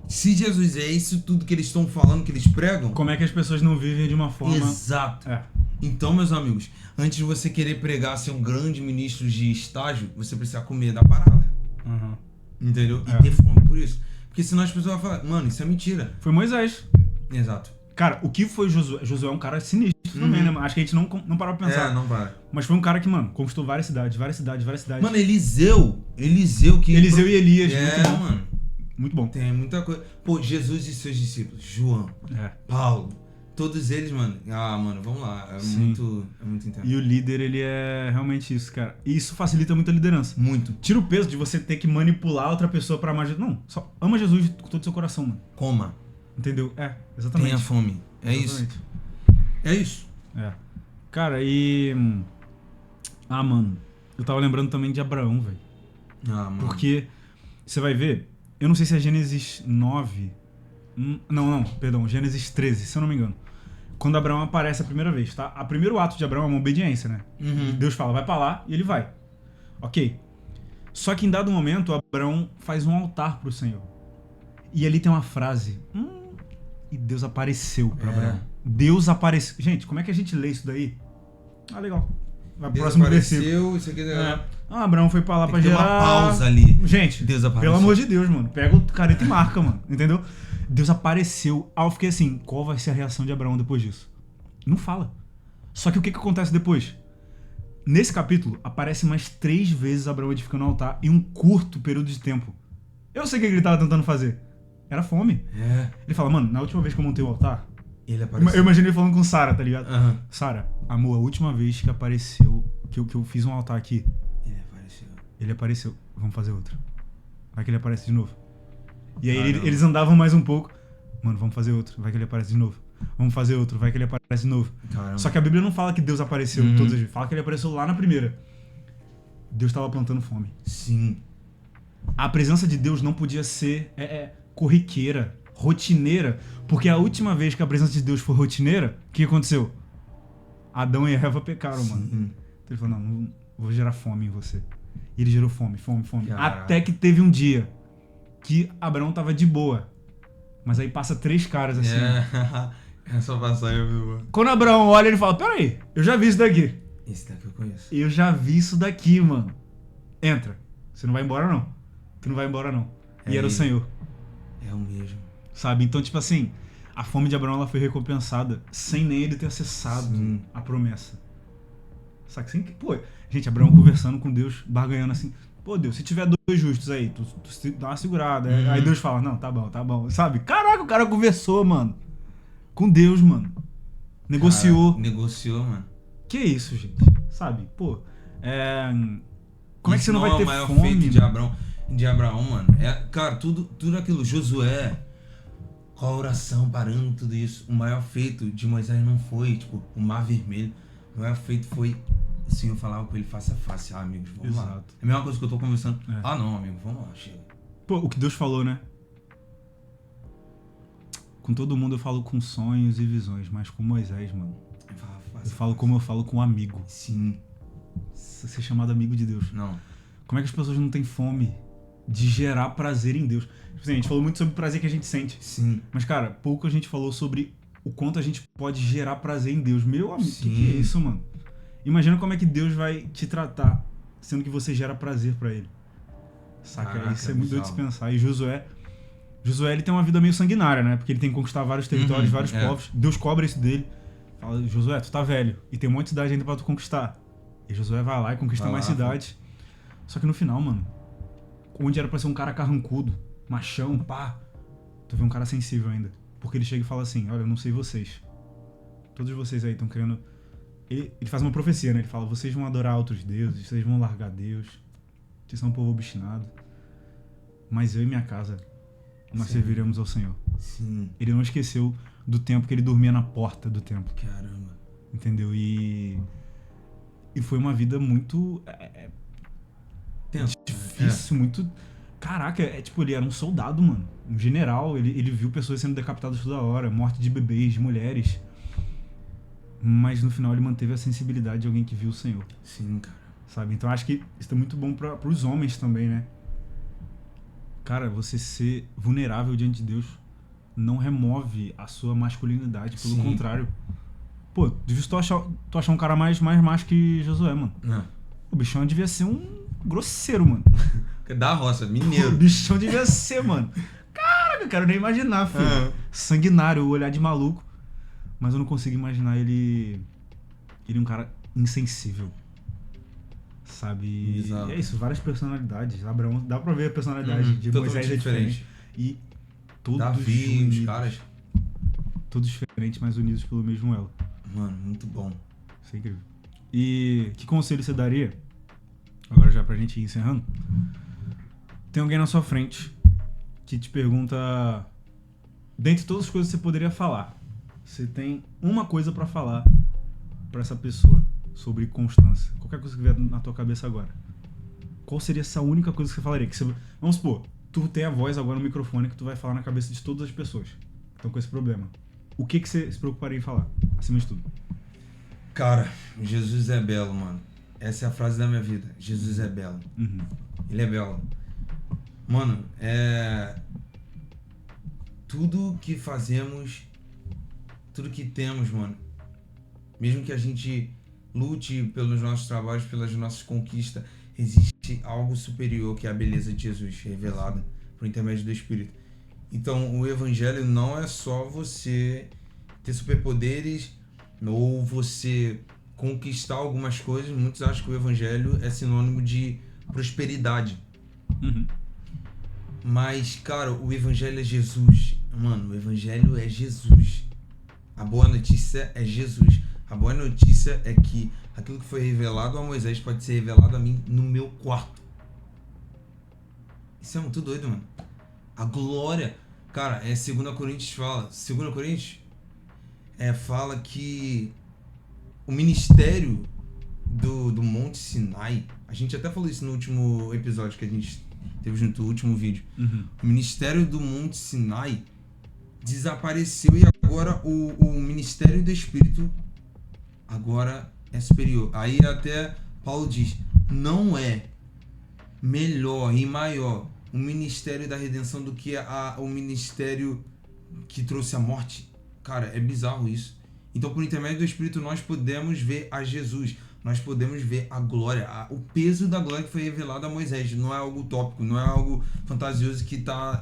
Se Jesus é isso tudo que eles estão falando, que eles pregam... Como é que as pessoas não vivem de uma forma... Exato. Então, meus amigos, antes de você querer pregar ser um grande ministro de estágio, você precisa comer da parada. Uhum. Entendeu? E ter fome por isso. Porque senão as pessoas vão falar, mano, isso é mentira. Foi Moisés. Exato. Cara, o que foi Josué? Josué é um cara sinistro também, né? Acho que a gente não parou pra pensar. Não para. Mas foi um cara que, mano, conquistou várias cidades. Mano, Eliseu e Elias, muito bom. Mano. Muito bom. Tem muita coisa. Pô, Jesus e seus discípulos, João, Paulo, todos eles, mano. Mano, vamos lá. É muito intenso. E o líder, ele é realmente isso, cara. E isso facilita muito a liderança. Muito. Tira o peso de você ter que manipular outra pessoa pra amar Jesus. Não, só ama Jesus com todo o seu coração, mano. Coma. Entendeu? Exatamente. Tenha fome. Exatamente. É isso. Cara, e... mano, eu tava lembrando também de Abraão, velho. Mano. Porque, você vai ver, eu não sei se é Gênesis 9... Perdão, Gênesis 13, se eu não me engano. Quando Abraão aparece a primeira vez, tá? O primeiro ato de Abraão é uma obediência, né? Uhum. Deus fala, vai pra lá, e ele vai. Ok. Só que em dado momento, Abraão faz um altar pro Senhor. E ali tem uma frase... E Deus apareceu pra Abraão. Deus apareceu. Gente, como é que a gente lê isso daí? Legal. Vai pro próximo versículo. Isso aqui é... Abraão foi pra lá pra gerar... gerar... uma pausa ali. Gente, Deus apareceu. Pelo amor de Deus, mano. Pega o careta e marca, mano. Entendeu? Deus apareceu. Eu fiquei assim, qual vai ser a reação de Abraão depois disso? Não fala. Só que o que acontece depois? Nesse capítulo, aparece mais 3 vezes Abraão edificando um altar em um curto período de tempo. Eu sei o que ele tava tentando fazer. Era fome. Ele fala, mano, na última vez que eu montei o altar... Ele apareceu. Eu imaginei ele falando com Sara, tá ligado? Uhum. Sara, amor, a última vez que apareceu, que eu fiz um altar aqui... Ele apareceu. Vamos fazer outro. Vai que ele aparece de novo. E aí eles andavam mais um pouco. Mano, vamos fazer outro. Vai que ele aparece de novo. Vamos fazer outro. Vai que ele aparece de novo. Caramba. Só que a Bíblia não fala que Deus apareceu todas as vezes. Fala que ele apareceu lá na primeira. Deus estava plantando fome. Sim. A presença de Deus não podia ser corriqueira, rotineira. Porque a última vez que a presença de Deus foi rotineira, o que aconteceu? Adão e Eva pecaram, mano. Então ele falou, não vou gerar fome em você. E ele gerou fome. Caraca. Até que teve um dia que Abraão tava de boa. Mas aí passa 3 caras assim. É só passar aí, viu? Quando Abraão olha, ele fala, peraí, eu já vi isso daqui. Esse daqui eu conheço. Eu já vi isso daqui, mano. Entra. Você não vai embora, não. Tu não vai embora, não. E era o Senhor. É o mesmo. Sabe? Então, tipo assim, a fome de Abraão ela foi recompensada sem nem ele ter acessado a promessa. Saca assim? Pô, gente, Abraão conversando com Deus, barganhando assim. Pô, Deus, se tiver 2 justos aí, tu dá uma segurada. Aí Deus fala, não, tá bom. Sabe? Caraca, o cara conversou, mano. Com Deus, mano. Negociou. Cara, negociou, mano. Que isso, gente? Sabe? Pô, como é que você não vai ter fome? Isso não é o maior feito de Abraão, mano. Cara, tudo aquilo, Josué, com a oração, parando tudo isso. O maior feito de Moisés não foi, tipo, o Mar Vermelho. O maior feito foi o Senhor falava com ele face a face. Amigos, vamos lá. É a mesma coisa que eu tô conversando. Não, amigo, vamos lá, chega. Pô, o que Deus falou, né? Com todo mundo eu falo com sonhos e visões, mas com Moisés, mano, eu falo como eu falo com um amigo. Sim. Ser chamado amigo de Deus. Não. Como é que as pessoas não têm fome de gerar prazer em Deus? Tipo assim, a gente falou muito sobre o prazer que a gente sente. Sim. Mas, cara, pouco a gente falou sobre o quanto a gente pode gerar prazer em Deus. Meu amigo, Sim. que é isso, mano? Imagina como é que Deus vai te tratar, sendo que você gera prazer pra ele. Saca? Caraca, isso é muito doido de se pensar. E Josué, ele tem uma vida meio sanguinária, né? Porque ele tem que conquistar vários territórios, vários povos. Deus cobra isso dele. Fala, Josué, tu tá velho. E tem um monte de cidade ainda pra tu conquistar. E Josué vai lá e conquista mais cidades. Só que no final, mano, onde era pra ser um cara carrancudo, machão, pá. Tu vê um cara sensível ainda. Porque ele chega e fala assim, olha, eu não sei vocês. Todos vocês aí estão querendo... Ele faz uma profecia, né? Ele fala, vocês vão adorar outros deuses, vocês vão largar Deus. Vocês são um povo obstinado. Mas eu e minha casa, nós serviremos ao Senhor. Sim. Ele não esqueceu do tempo que ele dormia na porta do templo. Caramba. Entendeu? E foi uma vida muito... difícil, muito... Caraca, tipo, ele era um soldado, mano. Um general. Ele viu pessoas sendo decapitadas toda hora. Morte de bebês, de mulheres. Mas no final ele manteve a sensibilidade de alguém que viu o Senhor. Sim, cara. Sabe? Então acho que isso é muito bom pros homens também, né? Cara, você ser vulnerável diante de Deus não remove a sua masculinidade. Pelo contrário. Pô, devia tu achar um cara mais macho que Josué, mano. O bichão devia ser um grosseiro, mano. Da roça, mineiro. O bichão devia ser, mano. Caraca, eu quero nem imaginar, filho. Sanguinário, o olhar de maluco. Mas eu não consigo imaginar ele um cara insensível. Sabe? Exato. E é isso, várias personalidades. Abraão, dá pra ver a personalidade de Moisés é diferente. E todos Davi, unidos, os caras. todos diferentes, mas unidos pelo mesmo elo. Mano, muito bom. Isso é incrível. E que conselho você daria? Agora já pra gente ir encerrando. Tem alguém na sua frente que te pergunta, dentre todas as coisas que você poderia falar, você tem uma coisa pra falar pra essa pessoa sobre constância. Qualquer coisa que vier na tua cabeça agora. Qual seria essa única coisa que você falaria? Vamos supor, tu tem a voz agora no microfone que tu vai falar na cabeça de todas as pessoas que estão com esse problema. O que você se preocuparia em falar, acima de tudo? Cara, Jesus é belo, mano. Essa é a frase da minha vida. Jesus é belo. Uhum. Ele é belo. Mano, tudo que fazemos, tudo que temos, mano, mesmo que a gente lute pelos nossos trabalhos, pelas nossas conquistas, existe algo superior que é a beleza de Jesus, revelada por intermédio do Espírito. Então, o Evangelho não é só você ter superpoderes ou você conquistar algumas coisas. Muitos acham que o Evangelho é sinônimo de prosperidade. Uhum. Mas, cara, o Evangelho é Jesus. Mano, o Evangelho é Jesus. A boa notícia é Jesus. A boa notícia é que aquilo que foi revelado a Moisés pode ser revelado a mim no meu quarto. Isso é muito doido, mano. A glória... Cara, 2 Coríntios fala... 2 Coríntios fala que o ministério do Monte Sinai... A gente até falou isso no último episódio que a gente teve junto, o último vídeo. Uhum. O ministério do Monte Sinai desapareceu e agora o ministério do Espírito agora é superior. Aí até Paulo diz, não é melhor e maior o ministério da redenção do que o ministério que trouxe a morte. Cara, é bizarro isso. Então, por intermédio do Espírito, nós podemos ver a Jesus. Nós podemos ver a glória, o peso da glória que foi revelado a Moisés. Não é algo utópico, não é algo fantasioso que está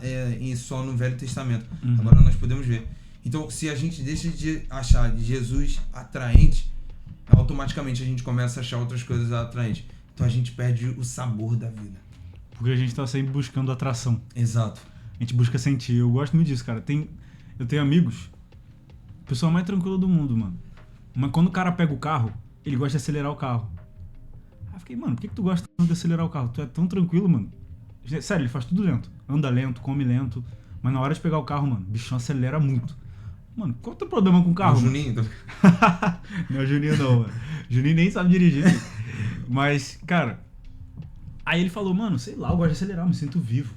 só no Velho Testamento. Uhum. Agora nós podemos ver. Então, se a gente deixa de achar Jesus atraente, automaticamente a gente começa a achar outras coisas atraentes. Então a gente perde o sabor da vida. Porque a gente tá sempre buscando atração. Exato. A gente busca sentir. Eu gosto muito disso, cara. Eu tenho amigos, pessoa mais tranquila do mundo, mano. Mas quando o cara pega o carro, ele gosta de acelerar o carro. Aí eu fiquei, mano, por que tu gosta tanto de acelerar o carro? Tu é tão tranquilo, mano. Sério, ele faz tudo lento. Anda lento, come lento. Mas na hora de pegar o carro, mano, o bichão acelera muito. Mano, qual é o teu problema com o carro? O Juninho? Não é o Juninho não, mano. O Juninho nem sabe dirigir. Mas, cara... Aí ele falou, mano, sei lá, eu gosto de acelerar, me sinto vivo.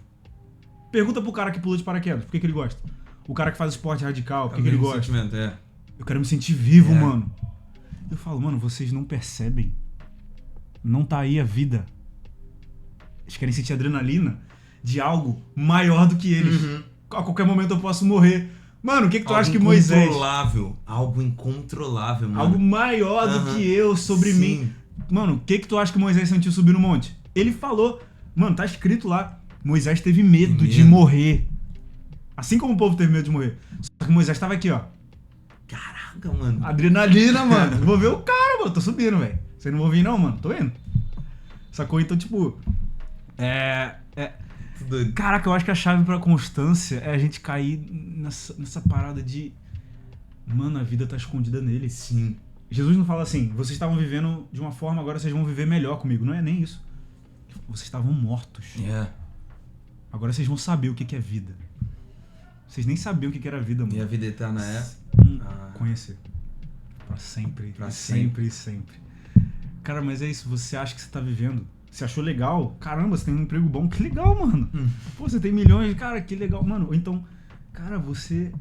Pergunta pro cara que pula de paraquedas, por que ele gosta? O cara que faz esporte radical, por que ele gosta? Eu quero me sentir vivo, mano. Eu falo, mano, vocês não percebem. Não tá aí a vida. Eles querem sentir adrenalina de algo maior do que eles. Uhum. A qualquer momento eu posso morrer. Mano, o que tu acha que Moisés... Algo incontrolável, mano. Algo maior do que eu sobre mim. Mano, o que tu acha que Moisés sentiu subir no monte? Ele falou, mano, tá escrito lá, Moisés teve medo de morrer. Assim como o povo teve medo de morrer. Só que Moisés tava aqui, ó. Caraca, mano. Adrenalina, mano. Vou ver o cara, mano. Tô subindo, velho. Você não vou vir não, mano. Tô indo. Sacou? Então, tipo... Tô doido. Caraca, eu acho que a chave pra constância é a gente cair nessa parada de... Mano, a vida tá escondida nele. Sim. Jesus não fala assim, vocês estavam vivendo de uma forma, agora vocês vão viver melhor comigo. Não é nem isso. Vocês estavam mortos. Agora vocês vão saber o que é vida. Vocês nem sabiam o que era vida, mano. E a vida eterna é? Conhecer. Pra sempre. Pra sempre e sempre. Cara, mas é isso. Você acha que você tá vivendo. Você achou legal? Caramba, você tem um emprego bom. Que legal, mano. Pô, você tem milhões. Cara, que legal, mano. Ou então, cara, você...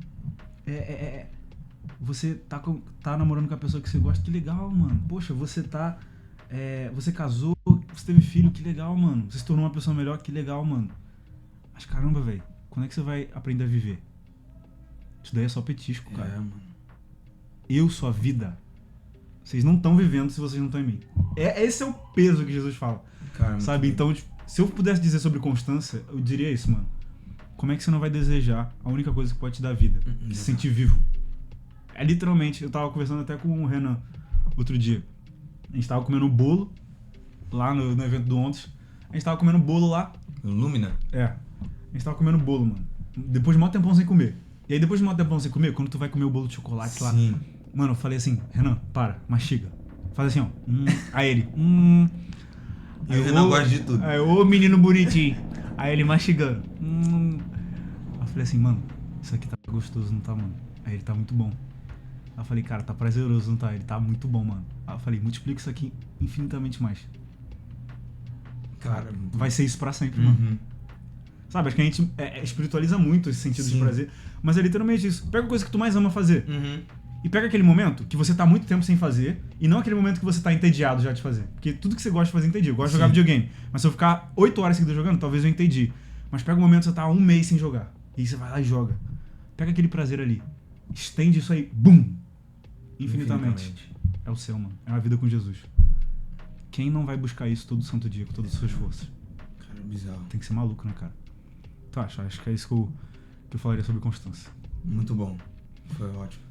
Você tá namorando com a pessoa que você gosta. Que legal, mano. Poxa, você tá... você casou, você teve filho. Que legal, mano. Você se tornou uma pessoa melhor. Que legal, mano. Mas caramba, velho. Quando é que você vai aprender a viver? Isso daí é só petisco, cara. Mano. Eu sou a vida. Vocês não estão vivendo se vocês não estão em mim. Esse é o peso que Jesus fala. Cara, sabe? Então, tipo, se eu pudesse dizer sobre constância, eu diria isso, mano. Como é que você não vai desejar a única coisa que pode te dar vida? Se sentir vivo. É literalmente, eu tava conversando até com o Renan outro dia. A gente tava comendo bolo lá no evento do Ontes. A gente tava comendo bolo lá. Lumina? A gente tava comendo bolo, mano. Depois de um tempão sem comer. E aí, depois de um tempão sem comer, quando tu vai comer o bolo de chocolate lá... Mano, eu falei assim, Renan, para, mastiga. Faz assim, ó. Aí ele... Aí o Renan gosta de tudo. Aí, ô menino bonitinho. Aí ele mastigando. Aí eu falei assim, mano, isso aqui tá gostoso, não tá, mano? Aí ele tá muito bom. Aí eu falei, cara, tá prazeroso, não tá? Ele tá muito bom, mano. Aí eu falei, multiplica isso aqui infinitamente mais. Cara, vai ser isso pra sempre, mano. Sabe, acho que a gente espiritualiza muito esse sentido de prazer. Mas é literalmente isso. Pega a coisa que tu mais ama fazer. E pega aquele momento que você tá muito tempo sem fazer, e não aquele momento que você tá entediado já de fazer. Porque tudo que você gosta de fazer, entendi. Eu gosto de jogar videogame. Mas se eu ficar 8 horas seguidas jogando, talvez eu entendi. Mas pega o momento que você tá 1 mês sem jogar. E aí você vai lá e joga. Pega aquele prazer ali. Estende isso aí. Bum! Infinitamente. É o seu, mano. É uma vida com Jesus. Quem não vai buscar isso todo santo dia, com todas as suas forças? Cara, bizarro. Tem que ser maluco, né, cara? Tu acha? Acho que é isso que eu falaria sobre constância. Muito bom. Foi ótimo.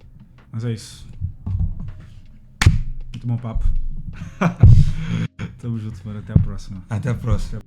Mas é isso. Muito bom papo. Tamo junto, mano. Até a próxima. Até a próxima.